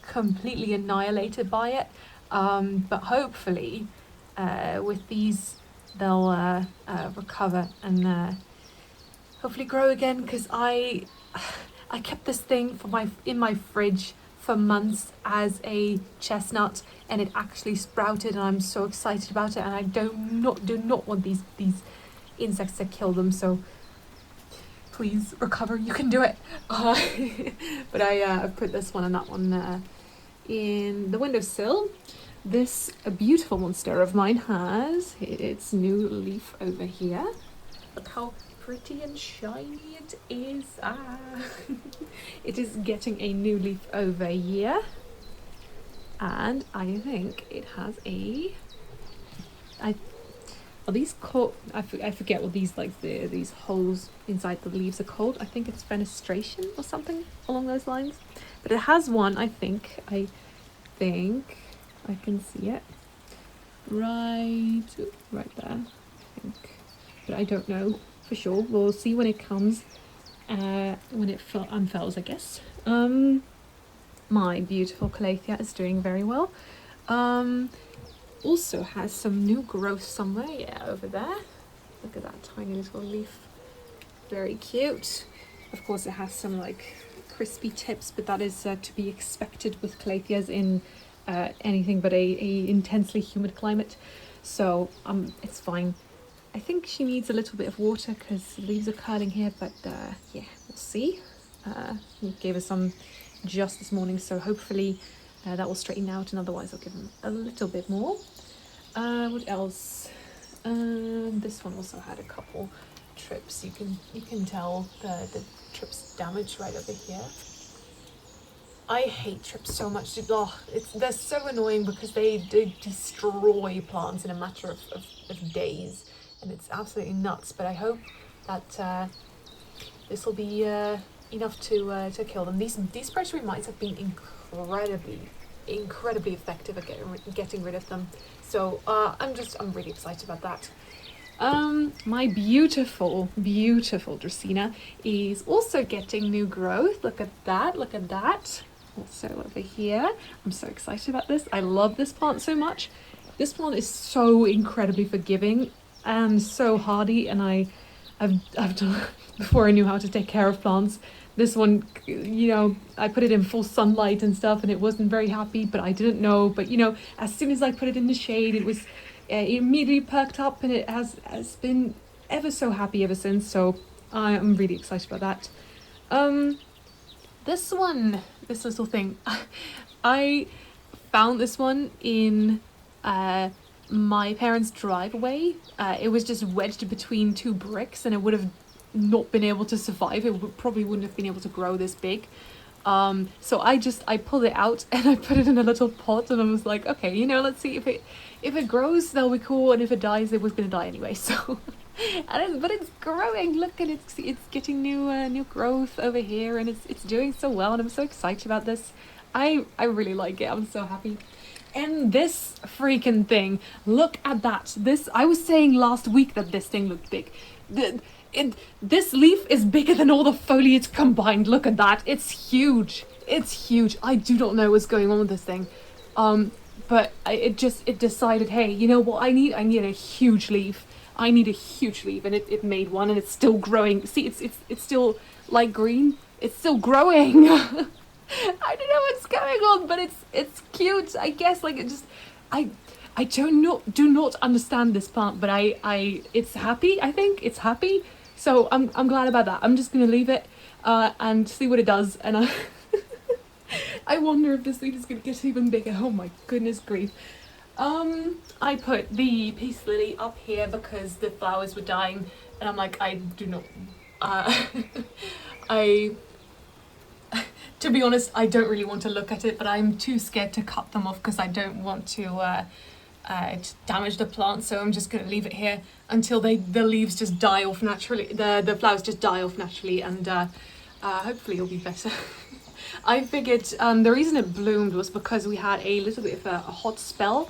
completely annihilated by it, but hopefully with these they'll recover and hopefully grow again, because I kept this thing in my fridge for months as a chestnut, and it actually sprouted, and I'm so excited about it, and I do not want these insects to kill them, so please recover, you can do it. But I've put this one and that one in the windowsill. This beautiful monster of mine has its new leaf over here. Look how pretty and shiny it is. It is getting a new leaf over here, and I think it has are these called, I forget what these these holes inside the leaves are called. I think it's fenestration or something along those lines, but it has one. I think I can see it right there, I think, but I don't know for sure. We'll see when it comes, when it unfurls, I guess. my beautiful Calathea is doing very well. Also has some new growth somewhere, yeah, over there. Look at that tiny little leaf. Very cute. Of course it has some like crispy tips, but that is to be expected with Calatheas in anything but a intensely humid climate. So it's fine. I think she needs a little bit of water because the leaves are curling here, but yeah, we'll see. We gave her some just this morning, so hopefully that will straighten out, and otherwise I'll give them a little bit more. What else? This one also had a couple trips. You can tell the trips damage right over here. I hate trips so much. They're so annoying because they destroy plants in a matter of days, and it's absolutely nuts. But I hope that this will be enough to kill them. These predatory mites have been incredibly effective at getting rid of them. So I'm really excited about that. My beautiful Dracaena is also getting new growth. Look at that, look at that. Also over here. I'm so excited about this. I love this plant so much. This plant is so incredibly forgiving and so hardy, and I've done before I knew how to take care of plants. This one, you know, I put it in full sunlight and stuff and it wasn't very happy, but I didn't know. But you know, as soon as I put it in the shade, it immediately perked up, and it has been ever so happy ever since. So I'm really excited about that. This little thing, I found this one in my parents' driveway. It was just wedged between two bricks, and it would have not been able to survive. It probably wouldn't have been able to grow this big. So I pulled it out and I put it in a little pot, and I was like, okay, you know, let's see if it grows, that'll be cool, and if it dies, it was gonna die anyway. So but it's growing. Look, and it's getting new growth over here, and it's doing so well, and I'm so excited about this. I really like it. I'm so happy. And this freaking thing, look at that. I was saying last week that this thing looked big. This leaf is bigger than all the foliage combined. Look at that. It's huge. It's huge. I do not know what's going on with this thing. But it decided, hey, you know what I need? I need a huge leaf. I need a huge leaf, and it made one, and it's still growing. See, it's still light green. It's still growing. I don't know what's going on, but it's cute. I guess like I do not understand this plant, but it's happy. I think it's happy. So I'm glad about that. I'm just gonna leave it and see what it does, and I wonder if this leaf is gonna get even bigger. Oh my goodness grief. I put the peace lily up here because the flowers were dying, and I'm like, I do not to be honest, I don't really want to look at it, but I'm too scared to cut them off because I don't want to damage the plant. So I'm just going to leave it here until the leaves just die off naturally, the flowers just die off naturally, and hopefully it'll be better. I figured the reason it bloomed was because we had a little bit of a hot spell,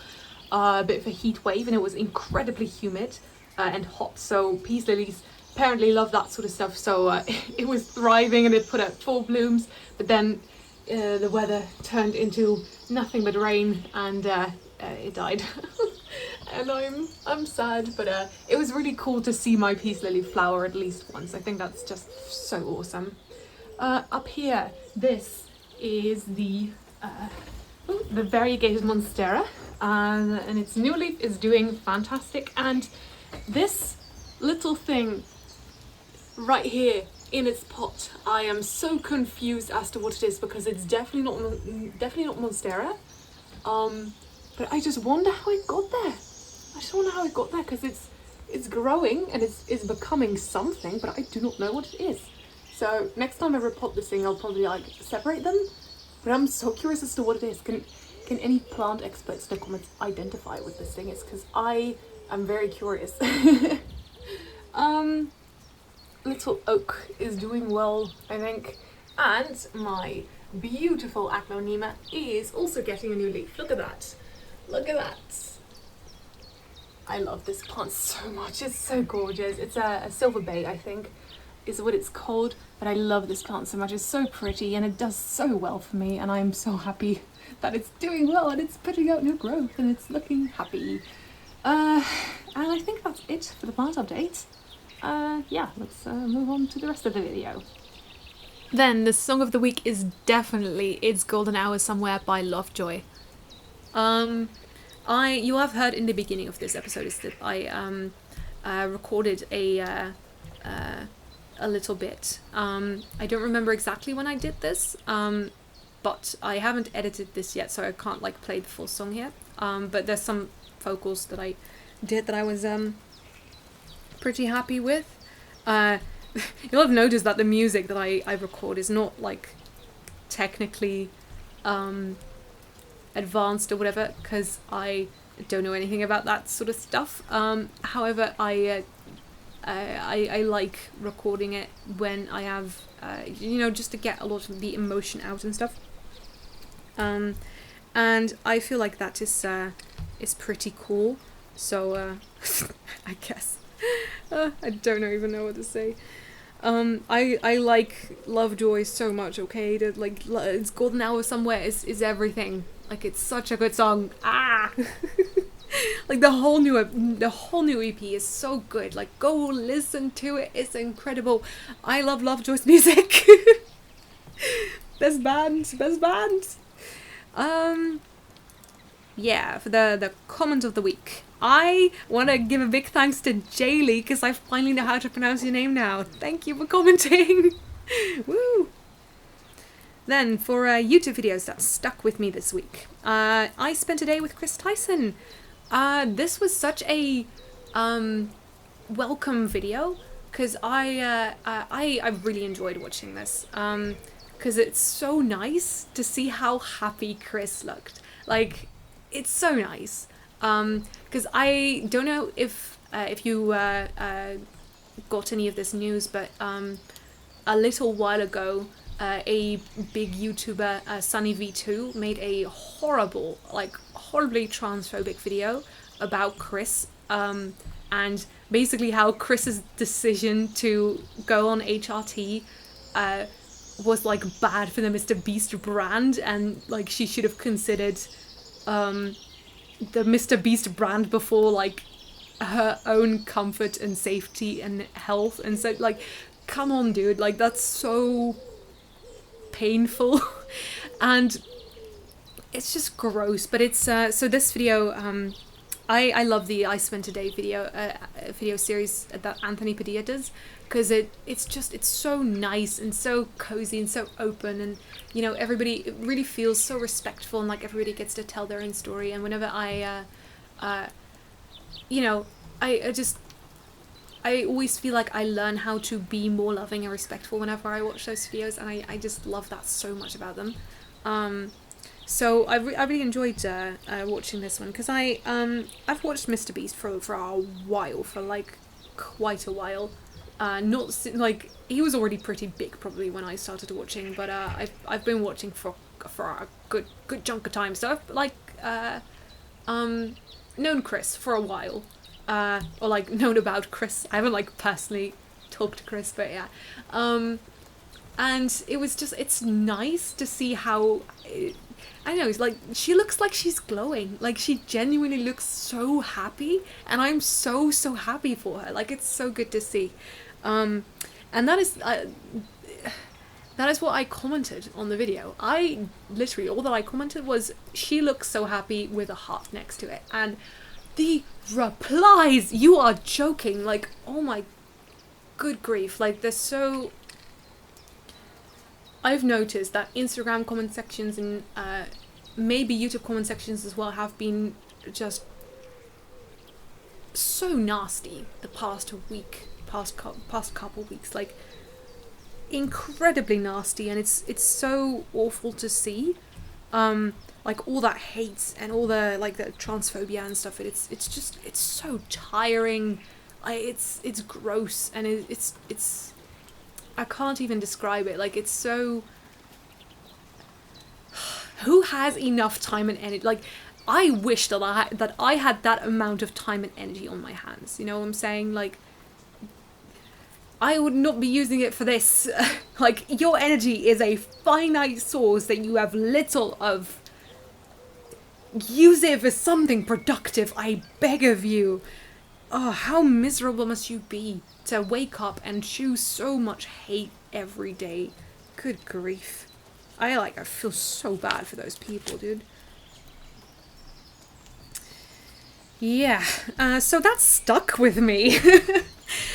a bit of a heat wave, and it was incredibly humid and hot. So peace lilies apparently love that sort of stuff, so it was thriving and it put out full blooms, but then the weather turned into nothing but rain, and it died. And I'm sad, but it was really cool to see my peace lily flower at least once. I think that's just so awesome. Up here, this is the variegated monstera, and its new leaf is doing fantastic, and this little thing right here in its pot, I am so confused as to what it is, because it's definitely not monstera, but I just wonder how it got there. Because it's growing and it's becoming something, but I do not know what it is. So next time I repot this thing, I'll probably like separate them, but I'm so curious as to what it is. Can any plant experts in the comments identify what this thing is? Because I am very curious. Little oak is doing well, I think, and my beautiful Aclonema is also getting a new leaf. Look at that. Look at that. I love this plant so much. It's so gorgeous. It's a silver bay, I think. is what it's called, but I love this plant so much. It's so pretty and it does so well for me, and I'm so happy that it's doing well and it's putting out new growth and it's looking happy. And I think that's it for the plant update. Yeah, let's move on to the rest of the video. Then the song of the week is definitely It's Golden Hour Somewhere by Lovejoy. You have heard in the beginning of this episode is that I recorded a little bit. I don't remember exactly when I did this, but I haven't edited this yet, so I can't like play the full song here. But there's some vocals that I did that I was pretty happy with. You'll have noticed that the music that I record is not like technically advanced or whatever, because I don't know anything about that sort of stuff. However, I like recording it when I have, just to get a lot of the emotion out and stuff. And I feel like that is pretty cool. So I guess I don't even know what to say. I like Lovejoy so much. Okay, that like It's Golden Hour Somewhere is everything. Like it's such a good song. Like the whole new EP is so good. Like go listen to it. It's incredible. I love Lovejoy's music. Best band. Yeah, for the comment of the week, I want to give a big thanks to Jaylee because I finally know how to pronounce your name now. Thank you for commenting. Woo! Then for YouTube videos that stuck with me this week, I spent a day with Chris Tyson. This was such a welcome video because I really enjoyed watching this because it's so nice to see how happy Chris looked. Like, it's so nice because I don't know if you got any of this news, but a little while ago a big YouTuber, Sunny V2, made a horribly transphobic video about Chris, and basically how Chris's decision to go on HRT was like bad for the Mr. Beast brand, and like she should have considered the Mr. Beast brand before like her own comfort and safety and health. And so like, come on dude, like that's so painful and it's just gross. But it's so this video, I love the I Spent a Day video series that Anthony Padilla does, because it's so nice and so cozy and so open, and you know, everybody, it really feels so respectful, and like everybody gets to tell their own story. And whenever I always feel like I learn how to be more loving and respectful whenever I watch those videos, and I just love that so much about them. So I really enjoyed watching this one, because I've watched Mr. Beast for a while, for like quite a while. Like he was already pretty big probably when I started watching, but I've been watching for a good chunk of time. So I've like known Chris for a while, or like known about Chris. I haven't like personally talked to Chris, but yeah. And it was just, it's nice to see how, I know, it's like, she looks like she's glowing. Like, she genuinely looks so happy, and I'm so happy for her. Like, it's so good to see. And that is what I commented on the video. I literally, all that I commented was, she looks so happy, with a heart next to it. And the replies, you are joking. Like, oh my good grief. Like, they're so... I've noticed that Instagram comment sections and maybe YouTube comment sections as well have been just so nasty the past couple weeks, like incredibly nasty, and it's so awful to see, like all that hate and all the like the transphobia and stuff. It's so tiring. It's gross, and it's I can't even describe it. Like, it's so... Who has enough time and energy? Like, I wish that I had that amount of time and energy on my hands. You know what I'm saying? Like, I would not be using it for this. Like, your energy is a finite source that you have little of. Use it for something productive, I beg of you. Oh, how miserable must you be to wake up and choose so much hate every day. Good grief. I feel so bad for those people, dude. Yeah, so that stuck with me.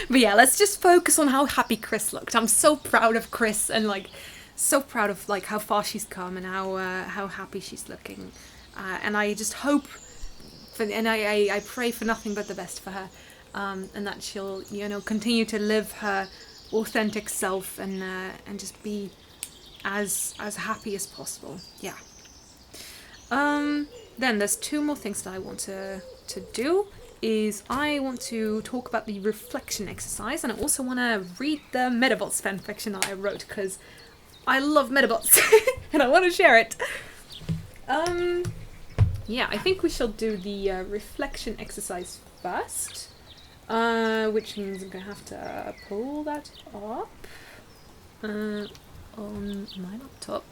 But yeah, let's just focus on how happy Chris looked. I'm so proud of Chris and like so proud of like how far she's come and how happy she's looking. And I just hope I pray for nothing but the best for her. And that she'll, continue to live her authentic self and just be as happy as possible. Yeah. Then there's two more things that I want to do. Is I want to talk about the reflection exercise, and I also want to read the Metabots fanfiction that I wrote because I love Metabots and I want to share it. Yeah, I think we shall do the reflection exercise first, which means I'm gonna have to pull that up on my laptop.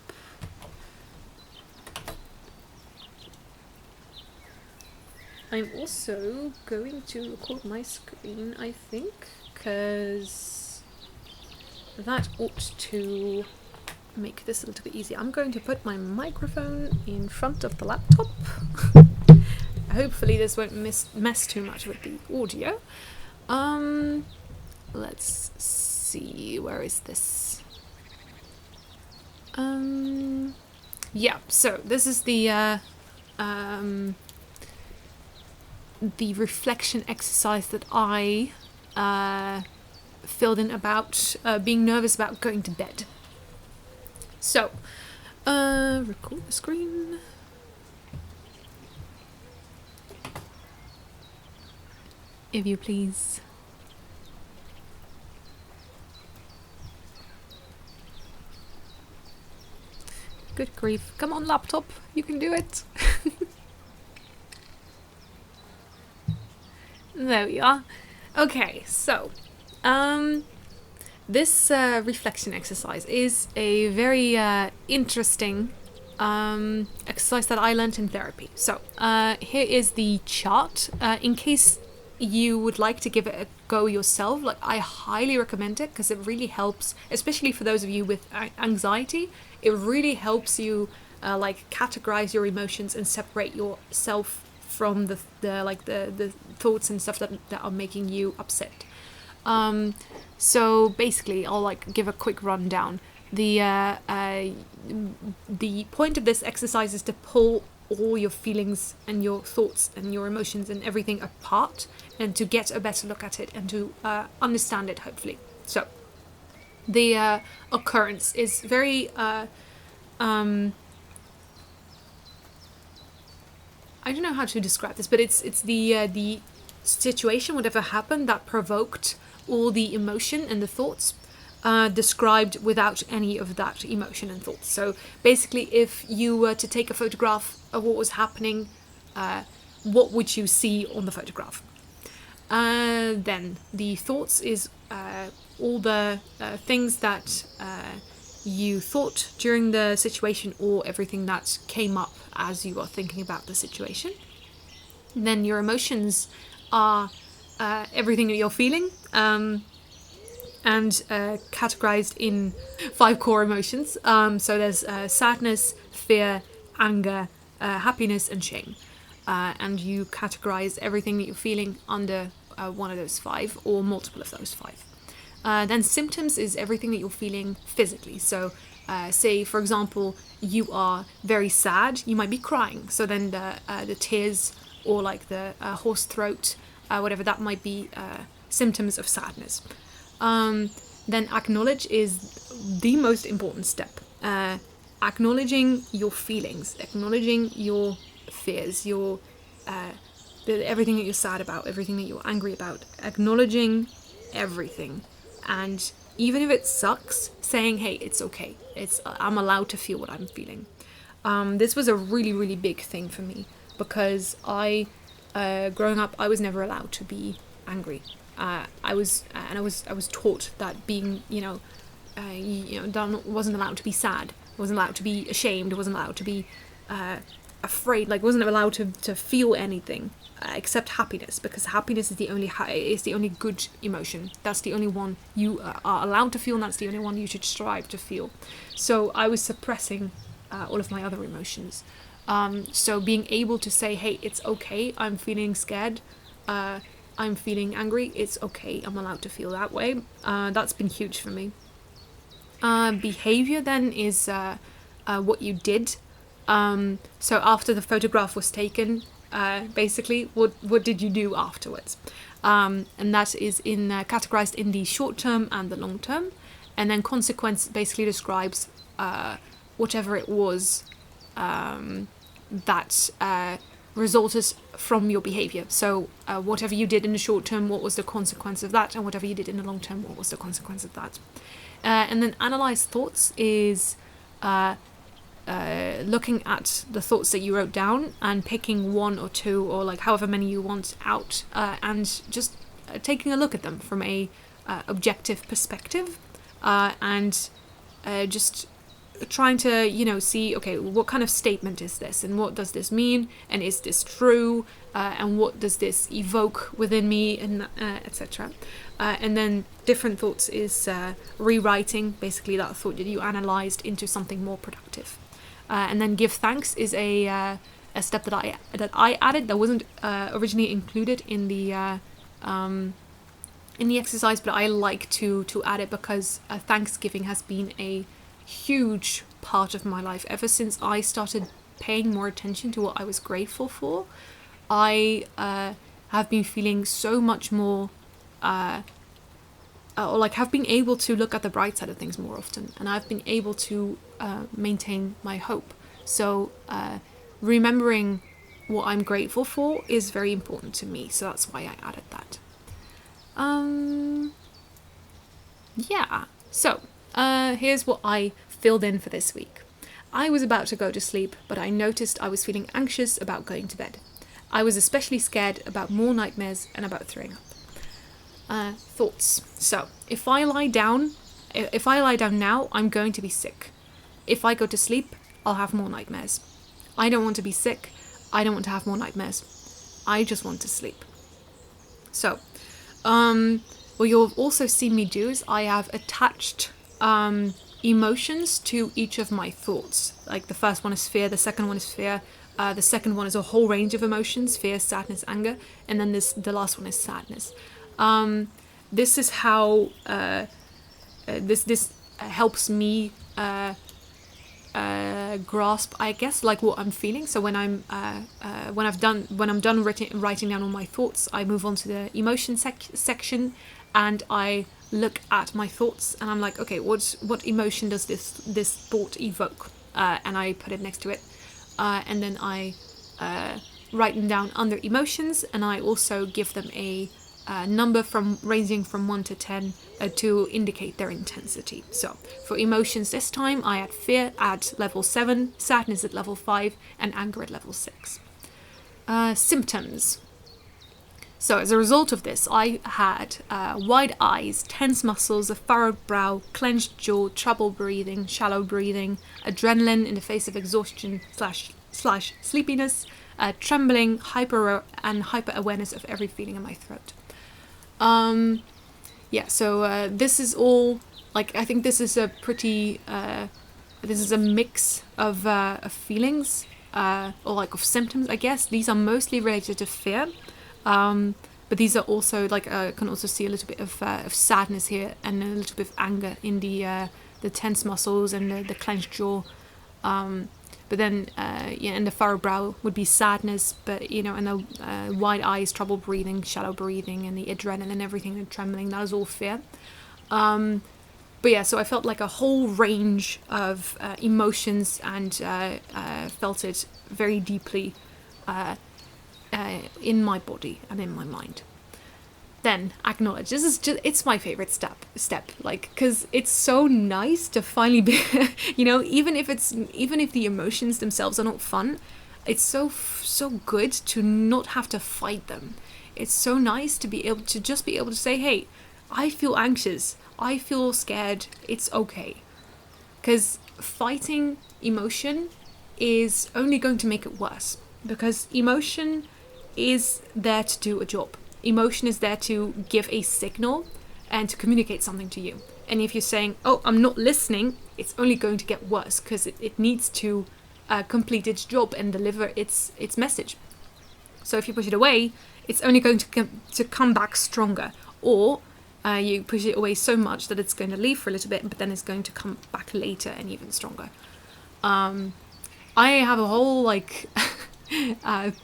I'm also going to record my screen, I think, because that ought to make this a little bit easier. I'm going to put my microphone in front of the laptop. Hopefully this won't mess too much with the audio. Let's see, where is this? Yeah, so this is the reflection exercise that I filled in about being nervous about going to bed. So, record the screen. If you please. Good grief. Come on, laptop. You can do it. There we are. Okay, so this reflection exercise is a very interesting exercise that I learned in therapy. So here is the chart. In case you would like to give it a go yourself, like I highly recommend it because it really helps, especially for those of you with anxiety. It really helps you like categorize your emotions and separate yourself from the thoughts and stuff that are making you upset. So basically, I'll like give a quick rundown. The point of this exercise is to pull all your feelings and your thoughts and your emotions and everything apart, and to get a better look at it and to understand it, hopefully. So the occurrence is very I don't know how to describe this, but it's the situation, whatever happened, that provoked all the emotion and the thoughts, described without any of that emotion and thoughts. So basically, if you were to take a photograph of what was happening, what would you see on the photograph? Then the thoughts is all the things that you thought during the situation, or everything that came up as you are thinking about the situation. Then your emotions are everything that you're feeling, and categorized in 5 core emotions. So there's sadness, fear, anger, happiness, and shame. And you categorize everything that you're feeling under one of those 5 or multiple of those 5. Then symptoms is everything that you're feeling physically. So say, for example, you are very sad, you might be crying. So then the tears or like the hoarse throat, whatever that might be, symptoms of sadness. Then acknowledge is the most important step. Acknowledging your feelings, acknowledging your fears, your everything that you're sad about, everything that you're angry about, acknowledging everything. And even if it sucks, saying, hey, it's okay. I'm allowed to feel what I'm feeling. This was a really, really big thing for me because growing up, I was never allowed to be angry. I was taught that being, wasn't allowed to be sad, wasn't allowed to be ashamed, wasn't allowed to be afraid, like wasn't allowed to feel anything except happiness, because happiness is the only good emotion. That's the only one you are allowed to feel, and that's the only one you should strive to feel. So I was suppressing all of my other emotions. So being able to say, hey, it's okay, I'm feeling scared, I'm feeling angry, it's okay, I'm allowed to feel that way. That's been huge for me. Behavior then is what you did. So after the photograph was taken, basically, what did you do afterwards? And that is categorized in the short term and the long term. And then consequence basically describes whatever it was that resulted from your behavior. So whatever you did in the short term, what was the consequence of that? And whatever you did in the long term, what was the consequence of that? And then analyze thoughts is looking at the thoughts that you wrote down and picking one or two or like however many you want out, and just taking a look at them from a objective perspective, and just trying to see, okay, what kind of statement is this, and what does this mean, and is this true, and what does this evoke within me, and etc. And then different thoughts is rewriting basically that thought that you analyzed into something more productive. And then give thanks is a step that I added that wasn't originally included in the exercise, but I like to add it because Thanksgiving has been a huge part of my life ever since I started paying more attention to what I was grateful for. I have been feeling so much more or like have been able to look at the bright side of things more often, and I've been able to maintain my hope. So remembering what I'm grateful for is very important to me, so that's why I added that. Yeah, so here's what I filled in for this week. I was about to go to sleep, but I noticed I was feeling anxious about going to bed. I was especially scared about more nightmares and about throwing up. Thoughts. So, if I lie down now, I'm going to be sick. If I go to sleep, I'll have more nightmares. I don't want to be sick. I don't want to have more nightmares. I just want to sleep. So, what you'll also see me do is I have attached emotions to each of my thoughts. Like the first one is fear, the second one is fear, the second one is a whole range of emotions: fear, sadness, anger, and then the last one is sadness. This is how this helps me grasp, I guess, like what I'm feeling. So when I'm done writing down all my thoughts, I move on to the emotion section, and I look at my thoughts, and I'm like, okay, what emotion does this thought evoke? And I put it next to it, and then I write them down under emotions, and I also give them a number ranging from 1 to 10 to indicate their intensity. So for emotions this time, I had fear at level 7, sadness at level 5, and anger at level 6. Symptoms. So as a result of this, I had wide eyes, tense muscles, a furrowed brow, clenched jaw, trouble breathing, shallow breathing, adrenaline in the face of exhaustion / sleepiness, trembling, hyper awareness of every feeling in my throat. So this is all, like, I think this is a pretty, this is a mix of feelings, or like of symptoms, I guess. These are mostly related to fear, but these are also, like, I can also see a little bit of sadness here, and a little bit of anger in the tense muscles and the clenched jaw. But then, and the furrowed brow would be sadness, but, and the wide eyes, trouble breathing, shallow breathing, and the adrenaline, everything, the trembling, that is all fear. But yeah, so I felt like a whole range of emotions, and felt it very deeply in my body and in my mind. Then acknowledge. This is it's my favorite step, like, because it's so nice to finally be, even if the emotions themselves are not fun, it's so good to not have to fight them. It's so nice to be able to just be able to say, hey, I feel anxious, I feel scared, it's okay. Because fighting emotion is only going to make it worse. Because emotion is there to do a job. Emotion is there to give a signal and to communicate something to you. And if you're saying, oh, I'm not listening, it's only going to get worse because it needs to complete its job and deliver its message. So if you push it away, it's only going to come back stronger. Or you push it away so much that it's going to leave for a little bit, but then it's going to come back later and even stronger. I have a whole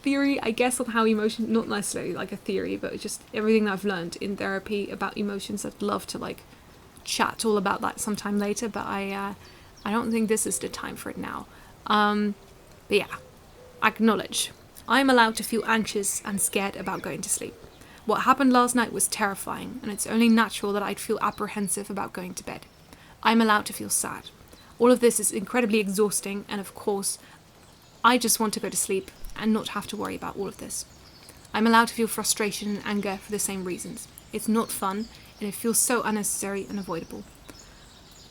theory, I guess, on how emotion, not necessarily like a theory, but just everything that I've learned in therapy about emotions. I'd love to chat all about that sometime later, but I don't think this is the time for it now. But yeah, acknowledge. I'm allowed to feel anxious and scared about going to sleep. What happened last night was terrifying, and it's only natural that I'd feel apprehensive about going to bed. I'm allowed to feel sad. All of this is incredibly exhausting, and of course, I just want to go to sleep and not have to worry about all of this. I'm allowed to feel frustration and anger for the same reasons. It's not fun, and it feels so unnecessary and avoidable.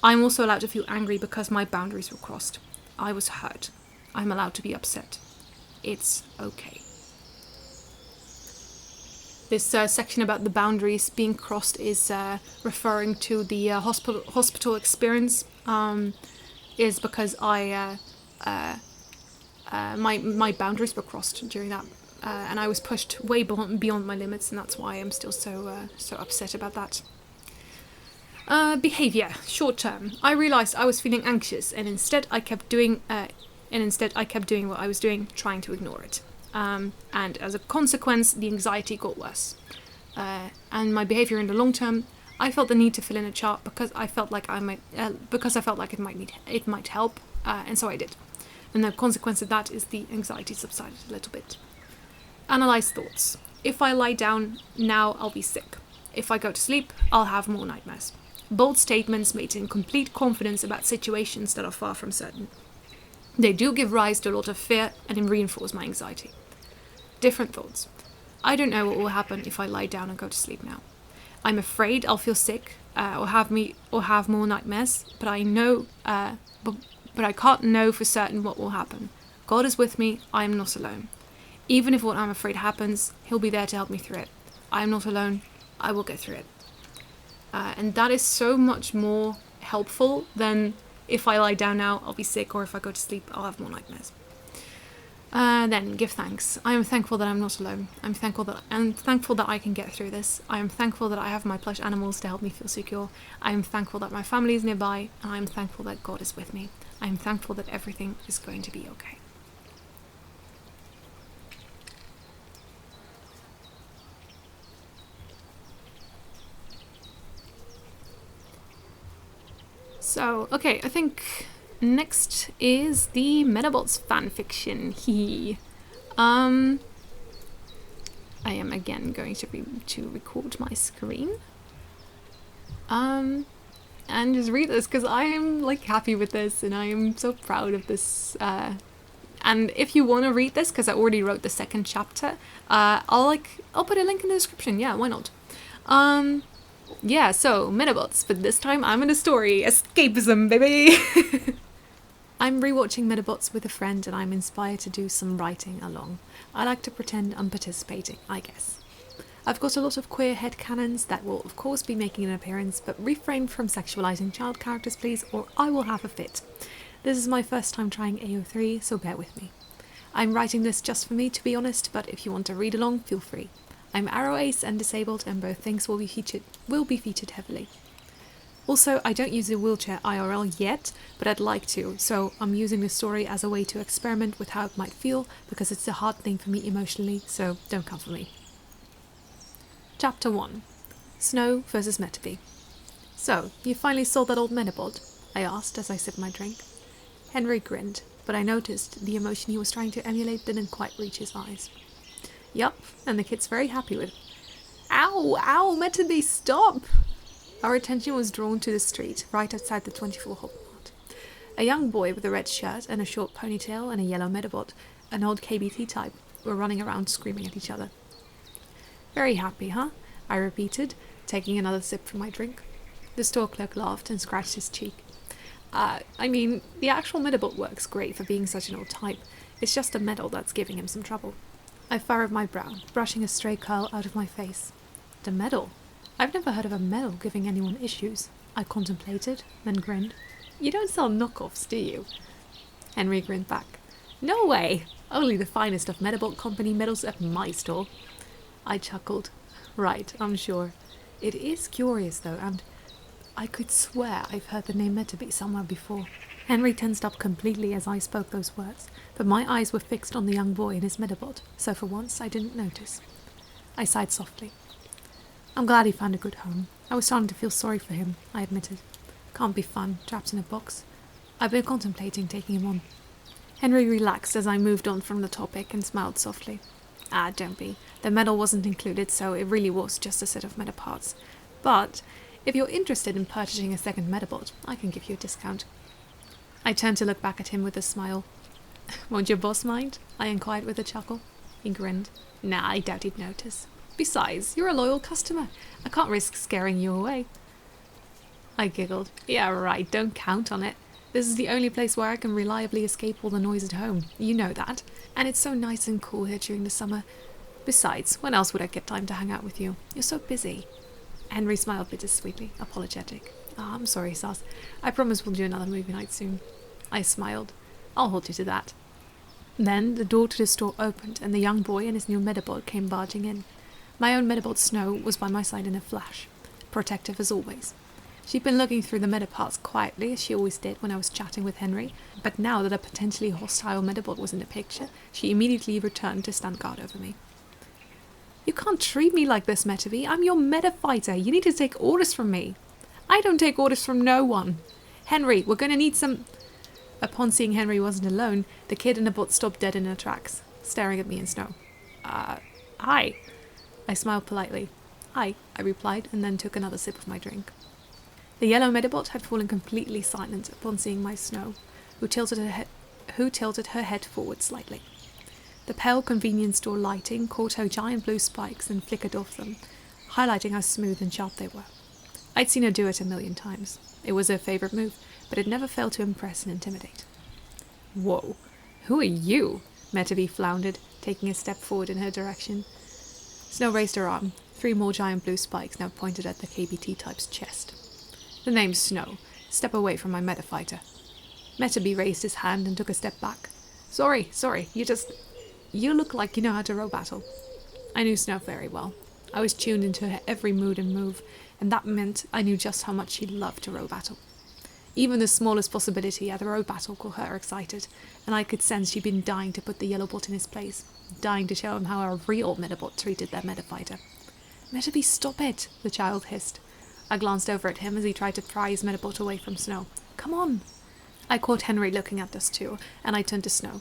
I'm also allowed to feel angry because my boundaries were crossed. I was hurt. I'm allowed to be upset. It's okay. This section about the boundaries being crossed is referring to the hospital experience. Is because my boundaries were crossed during that, and I was pushed way beyond my limits, and that's why I'm still so upset about that. Behavior, short term. I realized I was feeling anxious, and instead I kept doing what I was doing, trying to ignore it. And as a consequence, the anxiety got worse. And my behavior in the long term, I felt the need to fill in a chart because I felt like it might help, and so I did. And the consequence of that is the anxiety subsided a little bit. Analyze thoughts. If I lie down now, I'll be sick. If I go to sleep, I'll have more nightmares. Bold statements made in complete confidence about situations that are far from certain. They do give rise to a lot of fear and reinforce my anxiety. Different thoughts. I don't know what will happen if I lie down and go to sleep now. I'm afraid I'll feel sick or have more nightmares, but I know, but I can't know for certain what will happen. God is with me. I am not alone. Even if what I'm afraid happens, He'll be there to help me through it. I am not alone. I will get through it. And that is so much more helpful than if I lie down now, I'll be sick, or if I go to sleep, I'll have more nightmares. Then give thanks. I am thankful that I'm not alone. I'm thankful that I can get through this. I am thankful that I have my plush animals to help me feel secure. I am thankful that my family is nearby, and I am thankful that God is with me. I am thankful that everything is going to be okay. So, okay, I think next is the Metabots fanfiction. I am again going to record my screen. And just read this because I am happy with this and I am so proud of this. And if you want to read this, because I already wrote the second chapter, I'll put a link in the description. Yeah, why not? Yeah, so Metabots, but this time I'm in a story. Escapism, baby! I'm rewatching Metabots with a friend and I'm inspired to do some writing along. I like to pretend I'm participating, I guess. I've got a lot of queer headcanons that will of course be making an appearance, but refrain from sexualizing child characters please, or I will have a fit. This is my first time trying AO3, so bear with me. I'm writing this just for me, to be honest, but if you want to read along, feel free. I'm Arrow Ace and disabled, and both things will be featured heavily. Also, I don't use a wheelchair IRL yet, but I'd like to, so I'm using this story as a way to experiment with how it might feel, because it's a hard thing for me emotionally, so don't come for me. Chapter 1. Snow versus Metabee. So, you finally saw that old Metabot? I asked as I sipped my drink. Henry grinned, but I noticed the emotion he was trying to emulate didn't quite reach his eyes. Yup, and the kid's very happy with it. Ow, Metabee, stop! Our attention was drawn to the street, right outside the 24 Hop Mart. A young boy with a red shirt and a short ponytail and a yellow Metabot, an old KBT type, were running around screaming at each other. Very happy, huh? I repeated, taking another sip from my drink. The store clerk laughed and scratched his cheek. I mean, the actual Medibot works great for being such an old type. It's just a medal that's giving him some trouble. I furrowed my brow, brushing a stray curl out of my face. The medal? I've never heard of a medal giving anyone issues. I contemplated, then grinned. You don't sell knockoffs, do you? Henry grinned back. No way! Only the finest of Medibot Company medals at my store. I chuckled. Right, I'm sure. It is curious, though, and I could swear I've heard the name Mettaby somewhere before. Henry tensed up completely as I spoke those words, but my eyes were fixed on the young boy and his Medibot, so for once I didn't notice. I sighed softly. I'm glad he found a good home. I was starting to feel sorry for him, I admitted. Can't be fun, trapped in a box. I've been contemplating taking him on. Henry relaxed as I moved on from the topic and smiled softly. Don't be. The medal wasn't included, so it really was just a set of meta parts. But if you're interested in purchasing a second Medibot, I can give you a discount. I turned to look back at him with a smile. Won't your boss mind? I inquired with a chuckle. He grinned. Nah, I doubt he'd notice. Besides, you're a loyal customer. I can't risk scaring you away. I giggled. Yeah, right, don't count on it. This is the only place where I can reliably escape all the noise at home. You know that. And it's so nice and cool here during the summer. Besides, when else would I get time to hang out with you? You're so busy. Henry smiled bittersweetly, apologetic. I'm sorry, Sas. I promise we'll do another movie night soon. I smiled. I'll hold you to that. Then the door to the store opened, and the young boy and his new Medibot came barging in. My own Medibot Snow was by my side in a flash, protective as always. She'd been looking through the Mediparts quietly, as she always did when I was chatting with Henry, but now that a potentially hostile Medibot was in the picture, she immediately returned to stand guard over me. You can't treat me like this, Mettaby. I'm your meta fighter. You need to take orders from me. I don't take orders from no one. Henry, we're going to need some... Upon seeing Henry wasn't alone, the kid in the bot stopped dead in her tracks, staring at me in snow. Hi. I smiled politely. Hi, I replied, and then took another sip of my drink. The yellow Medibot had fallen completely silent upon seeing my Snow, who tilted her head forward slightly. The pale convenience store lighting caught her giant blue spikes and flickered off them, highlighting how smooth and sharp they were. I'd seen her do it 1,000,000 times. It was her favourite move, but it never failed to impress and intimidate. Whoa, who are you? Mettaby floundered, taking a step forward in her direction. Snow raised her arm. 3 more giant blue spikes now pointed at the KBT type's chest. The name's Snow. Step away from my metafighter. Mettaby raised his hand and took a step back. Sorry, you look like you know how to row battle. I knew Snow very well. I was tuned into her every mood and move, and that meant I knew just how much she loved to row battle. Even the smallest possibility at a row battle got her excited, and I could sense she'd been dying to put the yellow bot in his place, dying to show him how a real Medibot treated their metafighter. Mettaby, stop it, the child hissed. I glanced over at him as he tried to pry his Medibot away from Snow. Come on! I caught Henry looking at us too, and I turned to Snow.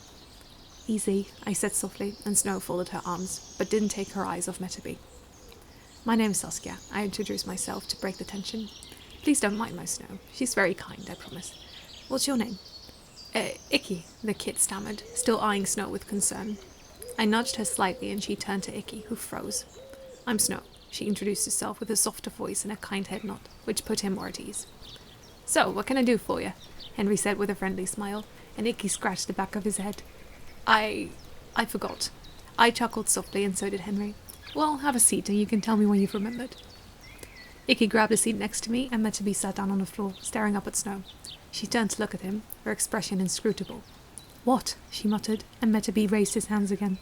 Easy, I said softly, and Snow folded her arms, but didn't take her eyes off Mettaby. My name's Saskia. I introduced myself to break the tension. Please don't mind my Snow. She's very kind, I promise. What's your name? Icky, the kid stammered, still eyeing Snow with concern. I nudged her slightly and she turned to Icky, who froze. I'm Snow. She introduced herself with a softer voice and a kind head nod, which put him more at ease. So, what can I do for you? Henry said with a friendly smile, and Icky scratched the back of his head. I forgot. I chuckled softly, and so did Henry. Well, have a seat, and you can tell me when you've remembered. Icky grabbed a seat next to me, and Mettaby sat down on the floor, staring up at Snow. She turned to look at him, her expression inscrutable. What? She muttered, and Mettaby raised his hands again.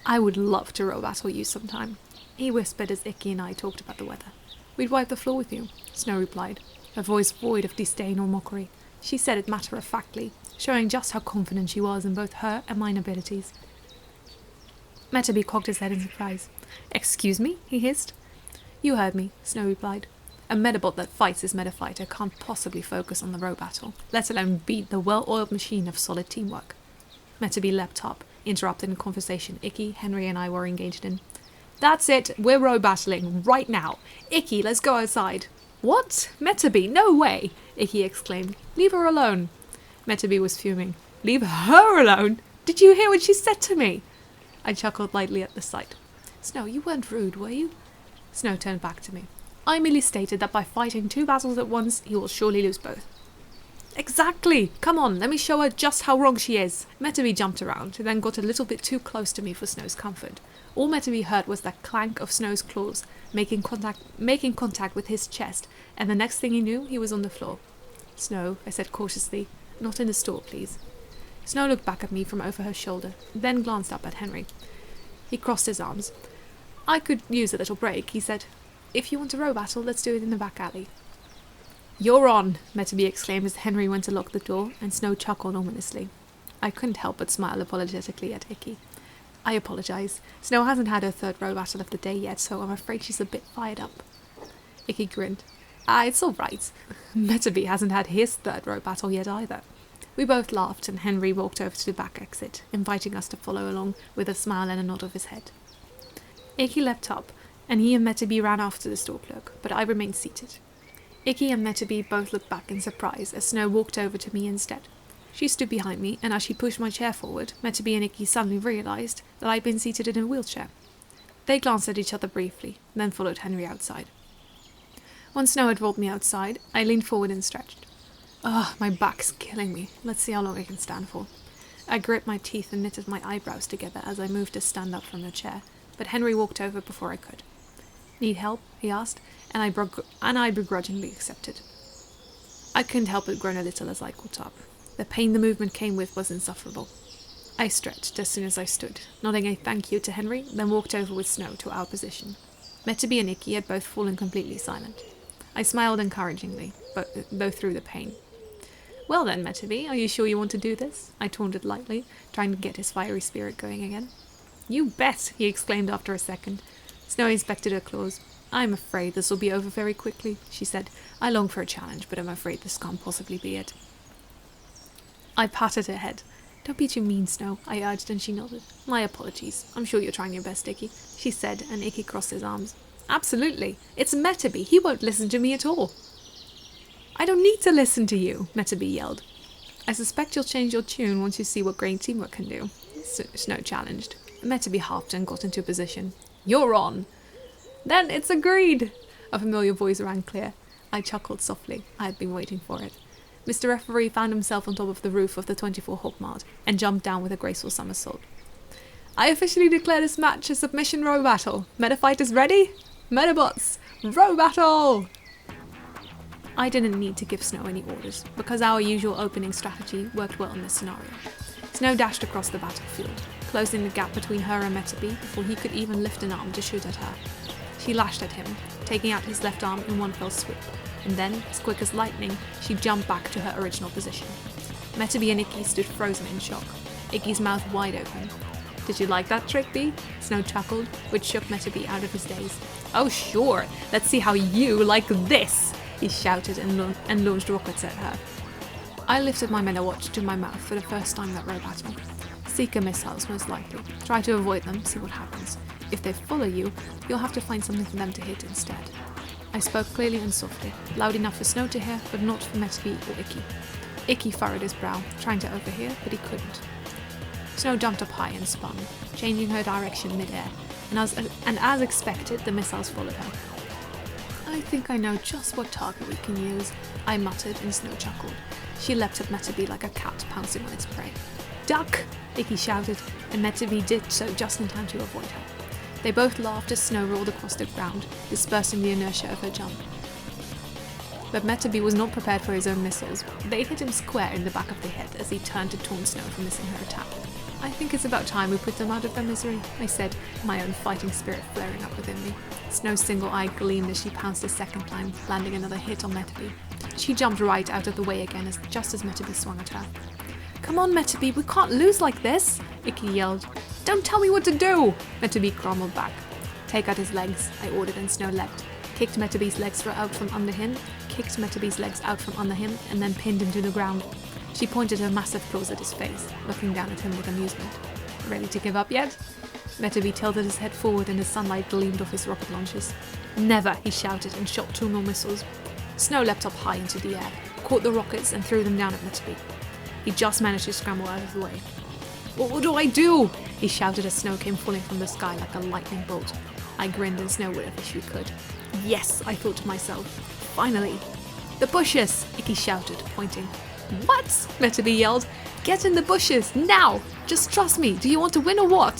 I would love to row battle you sometime, he whispered as Icky and I talked about the weather. We'd wipe the floor with you, Snow replied, her voice void of disdain or mockery. She said it matter-of-factly, showing just how confident she was in both her and mine abilities. Mettaby cocked his head in surprise. Excuse me? He hissed. You heard me, Snow replied. A Medibot that fights his metafighter can't possibly focus on the row battle, let alone beat the well-oiled machine of solid teamwork. Mettaby leapt up, interrupting the conversation Icky, Henry and I were engaged in. That's it, we're row battling, right now. Icky, let's go outside. What? Mettaby, no way! Icky exclaimed. Leave her alone. Mettaby was fuming. Leave her alone? Did you hear what she said to me? I chuckled lightly at the sight. Snow, you weren't rude, were you? Snow turned back to me. I merely stated that by fighting 2 battles at once, he will surely lose both. Exactly! Come on, let me show her just how wrong she is. Mettaby jumped around, then got a little bit too close to me for Snow's comfort. All Mettaby heard was the clank of Snow's claws, making contact with his chest, and the next thing he knew, he was on the floor. Snow, I said cautiously, not in the store, please. Snow looked back at me from over her shoulder, then glanced up at Henry. He crossed his arms. I could use a little break, he said. If you want a row battle, let's do it in the back alley. You're on, Mettaby exclaimed as Henry went to lock the door, and Snow chuckled ominously. I couldn't help but smile apologetically at Icky. I apologise. Snow hasn't had her 3rd row battle of the day yet, so I'm afraid she's a bit fired up. Icky grinned. It's all right. Mettaby hasn't had his 3rd row battle yet either. We both laughed, and Henry walked over to the back exit, inviting us to follow along with a smile and a nod of his head. Icky leapt up, and he and Mettaby ran after the store clerk, but I remained seated. Icky and Mettaby both looked back in surprise as Snow walked over to me instead. She stood behind me, and as she pushed my chair forward, Mettaby and Icky suddenly realised that I'd been seated in a wheelchair. They glanced at each other briefly, then followed Henry outside. Once Snow had rolled me outside, I leaned forward and stretched. My back's killing me. Let's see how long I can stand for. I grit my teeth and knitted my eyebrows together as I moved to stand up from the chair, but Henry walked over before I could. Need help? He asked, and I begrudgingly accepted. I couldn't help but groan a little as I caught up. The pain the movement came with was insufferable. I stretched as soon as I stood, nodding a thank you to Henry, then walked over with Snow to our position. Mettaby and Icky had both fallen completely silent. I smiled encouragingly, but though through the pain. Well then, Mettaby, are you sure you want to do this? I taunted lightly, trying to get his fiery spirit going again. You bet, he exclaimed after a second. Snow inspected her claws. I'm afraid this will be over very quickly, she said. I long for a challenge, but I'm afraid this can't possibly be it. I patted her head. Don't be too mean, Snow, I urged, and she nodded. My apologies. I'm sure you're trying your best, Icky, she said, and Icky crossed his arms. Absolutely. It's Mettaby. He won't listen to me at all. I don't need to listen to you, Mettaby yelled. I suspect you'll change your tune once you see what great teamwork can do, Snow challenged. Mettaby halved and got into position. You're on. Then it's agreed. A familiar voice rang clear. I chuckled softly. I had been waiting for it. Mr. Referee found himself on top of the roof of the 24 Hawk Mart and jumped down with a graceful somersault. I officially declare this match a submission row battle. Meta fighters ready? Metabots, row battle! I didn't need to give Snow any orders, because our usual opening strategy worked well in this scenario. Snow dashed across the battlefield, closing the gap between her and Mettaby before he could even lift an arm to shoot at her. She lashed at him, taking out his left arm in one fell swoop, and then, as quick as lightning, she jumped back to her original position. Mettaby and Icky stood frozen in shock, Icky's mouth wide open. Did you like that trick, Bee? Snow chuckled, which shook Mettaby out of his daze. Oh sure, let's see how you like this, he shouted and launched rockets at her. I lifted my Meta Watch to my mouth for the first time that row battle. Seeker missiles, most likely. Try to avoid them, see what happens. If they follow you, you'll have to find something for them to hit instead. I spoke clearly and softly, loud enough for Snow to hear, but not for Mettaby or Icky. Icky furrowed his brow, trying to overhear, but he couldn't. Snow jumped up high and spun, changing her direction mid-air, and as expected, the missiles followed her. I think I know just what target we can use, I muttered, and Snow chuckled. She leapt at Mettaby like a cat pouncing on its prey. Duck! Icky shouted, and Mettaby did so just in time to avoid her. They both laughed as Snow rolled across the ground, dispersing the inertia of her jump. But Mettaby was not prepared for his own missiles. They hit him square in the back of the head as he turned to taunt Snow for missing her attack. I think it's about time we put them out of their misery, I said, my own fighting spirit flaring up within me. Snow's single eye gleamed as she pounced a second time, landing another hit on Mettaby. She jumped right out of the way again just as Mettaby swung at her. Come on, Mettaby, we can't lose like this, Icky yelled. Don't tell me what to do, Mettaby grumbled back. Take out his legs, I ordered, and Snow leapt. Kicked Mettaby's legs out from under him, and then pinned him to the ground. She pointed her massive claws at his face, looking down at him with amusement. Ready to give up yet? Mettaby tilted his head forward and the sunlight gleamed off his rocket launchers. Never, he shouted and shot 2 more missiles. Snow leapt up high into the air, caught the rockets and threw them down at Mettaby. He just managed to scramble out of the way. What do I do? he shouted as snow came falling from the sky like a lightning bolt. I grinned and Snow would have wished we could. Yes, I thought to myself. Finally. The bushes, Icky shouted, pointing. What? Mettaby yelled. Get in the bushes, now! Just trust me, do you want to win or what?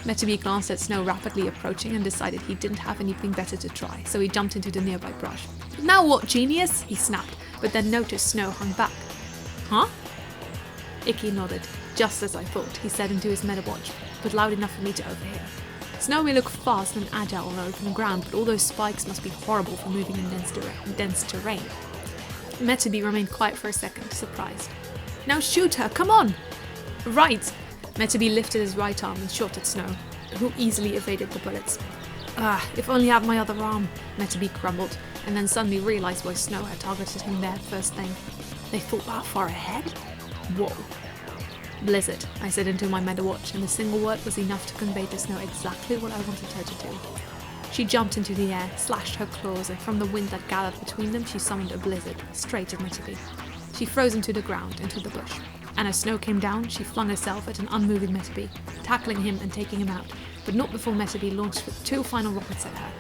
Mettaby glanced at Snow rapidly approaching and decided he didn't have anything better to try, so he jumped into the nearby brush. Now what, genius? He snapped, but then noticed Snow hung back. Huh? Icky nodded. Just as I thought, he said into his Metawatch, but loud enough for me to overhear. Snow may look fast and agile on open ground, but all those spikes must be horrible for moving in dense terrain. Mettaby remained quiet for a second, surprised. Now shoot her, come on! Right! Mettaby lifted his right arm and shot at Snow, who easily evaded the bullets. If only I had my other arm, Mettaby grumbled, and then suddenly realised why Snow had targeted him there first thing. They thought that far ahead? Whoa. Blizzard, I said into my Metawatch, and a single word was enough to convey to Snow exactly what I wanted her to do. She jumped into the air, slashed her claws, and from the wind that gathered between them she summoned a blizzard, straight at Mettaby. She froze him to the ground, into the bush, and as Snow came down, she flung herself at an unmoving Mettaby, tackling him and taking him out, but not before Mettaby launched 2 final rockets at her.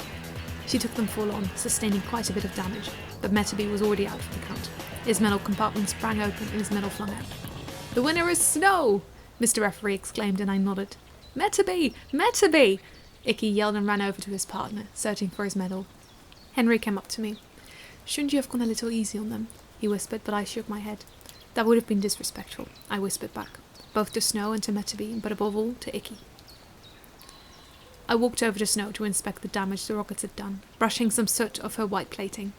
She took them full on, sustaining quite a bit of damage, but Mettaby was already out for the count. His metal compartment sprang open and his medal flung out. The winner is Snow! Mr. Referee exclaimed, and I nodded. Mettaby! Mettaby! Icky yelled and ran over to his partner, searching for his medal. Henry came up to me. Shouldn't you have gone a little easy on them? He whispered, but I shook my head. That would have been disrespectful, I whispered back, both to Snow and to Mettaby, but above all to Icky. I walked over to Snow to inspect the damage the rockets had done, brushing some soot off her white plating.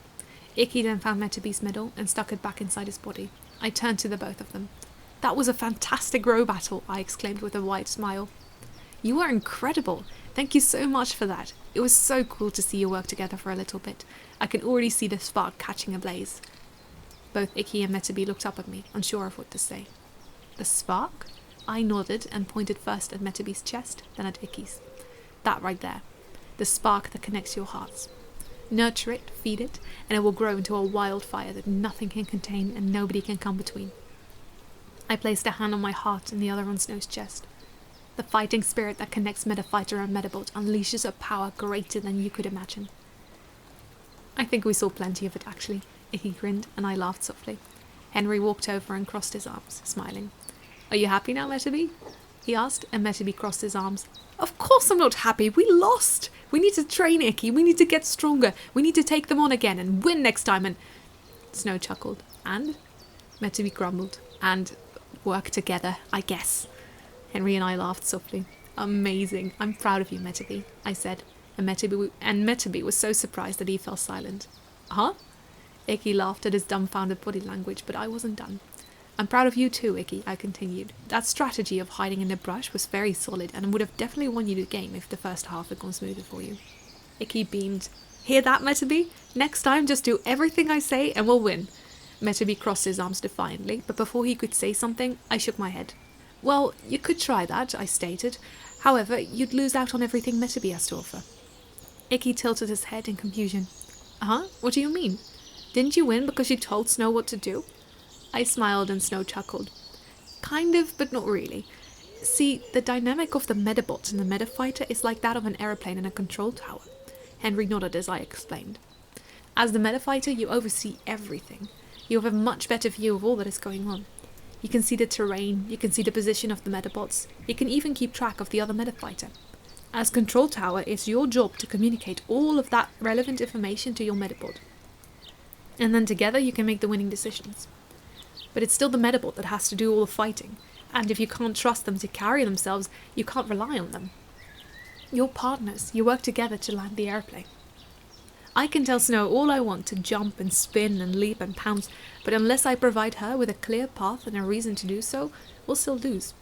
Icky then found Mettaby's medal and stuck it back inside his body. I turned to the both of them. That was a fantastic row battle, I exclaimed with a wide smile. You were incredible. Thank you so much for that. It was so cool to see you work together for a little bit. I can already see the spark catching ablaze. Both Icky and Mettaby looked up at me, unsure of what to say. The spark? I nodded and pointed first at Mettaby's chest, then at Icky's. That right there. The spark that connects your hearts. Nurture it, feed it, and it will grow into a wildfire that nothing can contain and nobody can come between. I placed a hand on my heart and the other on Snow's chest. The fighting spirit that connects Metafighter and Metabot unleashes a power greater than you could imagine. I think we saw plenty of it, actually. Icky grinned, and I laughed softly. Henry walked over and crossed his arms, smiling. Are you happy now, Mettaby? He asked, and Mettaby crossed his arms. Of course I'm not happy. We lost. We need to train, Icky. We need to get stronger. We need to take them on again and win next time. And Snow chuckled. And? Mettaby grumbled. And work together, I guess. Henry and I laughed softly. Amazing. I'm proud of you, Mettaby, I said. And Mettaby was so surprised that he fell silent. Huh? Icky laughed at his dumbfounded body language, but I wasn't done. I'm proud of you too, Icky, I continued. That strategy of hiding in the brush was very solid and would have definitely won you the game if the first half had gone smoother for you. Icky beamed. Hear that, Mettaby? Next time just do everything I say and we'll win. Mettaby crossed his arms defiantly, but before he could say something, I shook my head. Well, you could try that, I stated. However, you'd lose out on everything Mettaby has to offer. Icky tilted his head in confusion. Huh? What do you mean? Didn't you win because you told Snow what to do? I smiled and Snow chuckled. Kind of, but not really. See, the dynamic of the Metabot and the Metafighter is like that of an aeroplane in a control tower. Henry nodded as I explained. As the Metafighter, you oversee everything. You have a much better view of all that is going on. You can see the terrain, you can see the position of the Metabots, you can even keep track of the other Metafighter. As control tower, it's your job to communicate all of that relevant information to your Metabot. And then together you can make the winning decisions. But it's still the Metabot that has to do all the fighting, and if you can't trust them to carry themselves, you can't rely on them. You're partners, you work together to land the airplane. I can tell Snow all I want to jump and spin and leap and pounce, but unless I provide her with a clear path and a reason to do so, we'll still lose.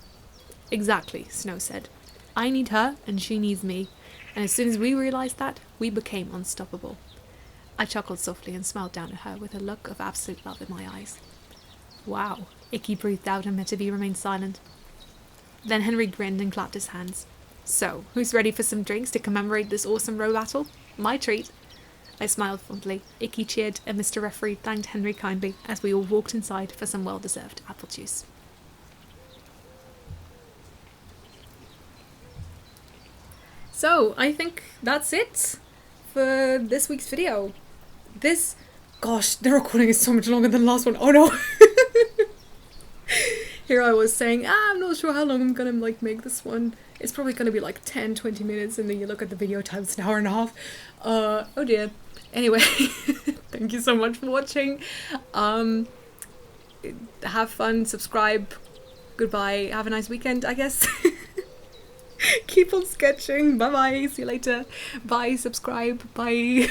Exactly, Snow said. I need her and she needs me, and as soon as we realised that, we became unstoppable. I chuckled softly and smiled down at her with a look of absolute love in my eyes. Wow, Icky breathed out and Mettaby remained silent. Then Henry grinned and clapped his hands. So, who's ready for some drinks to commemorate this awesome row battle? My treat. I smiled fondly. Icky cheered and Mr. Referee thanked Henry kindly as we all walked inside for some well-deserved apple juice. So I think that's it for this week's video. Gosh, the recording is so much longer than the last one. Oh no. Here I was saying, I'm not sure how long I'm gonna like make this one. It's probably gonna be like 10-20 minutes, and then you look at the video time, it's an hour and a half. Oh dear. Anyway, thank you so much for watching. Have fun, subscribe, goodbye, have a nice weekend, I guess. Keep on sketching, bye bye, see you later, bye, subscribe, bye.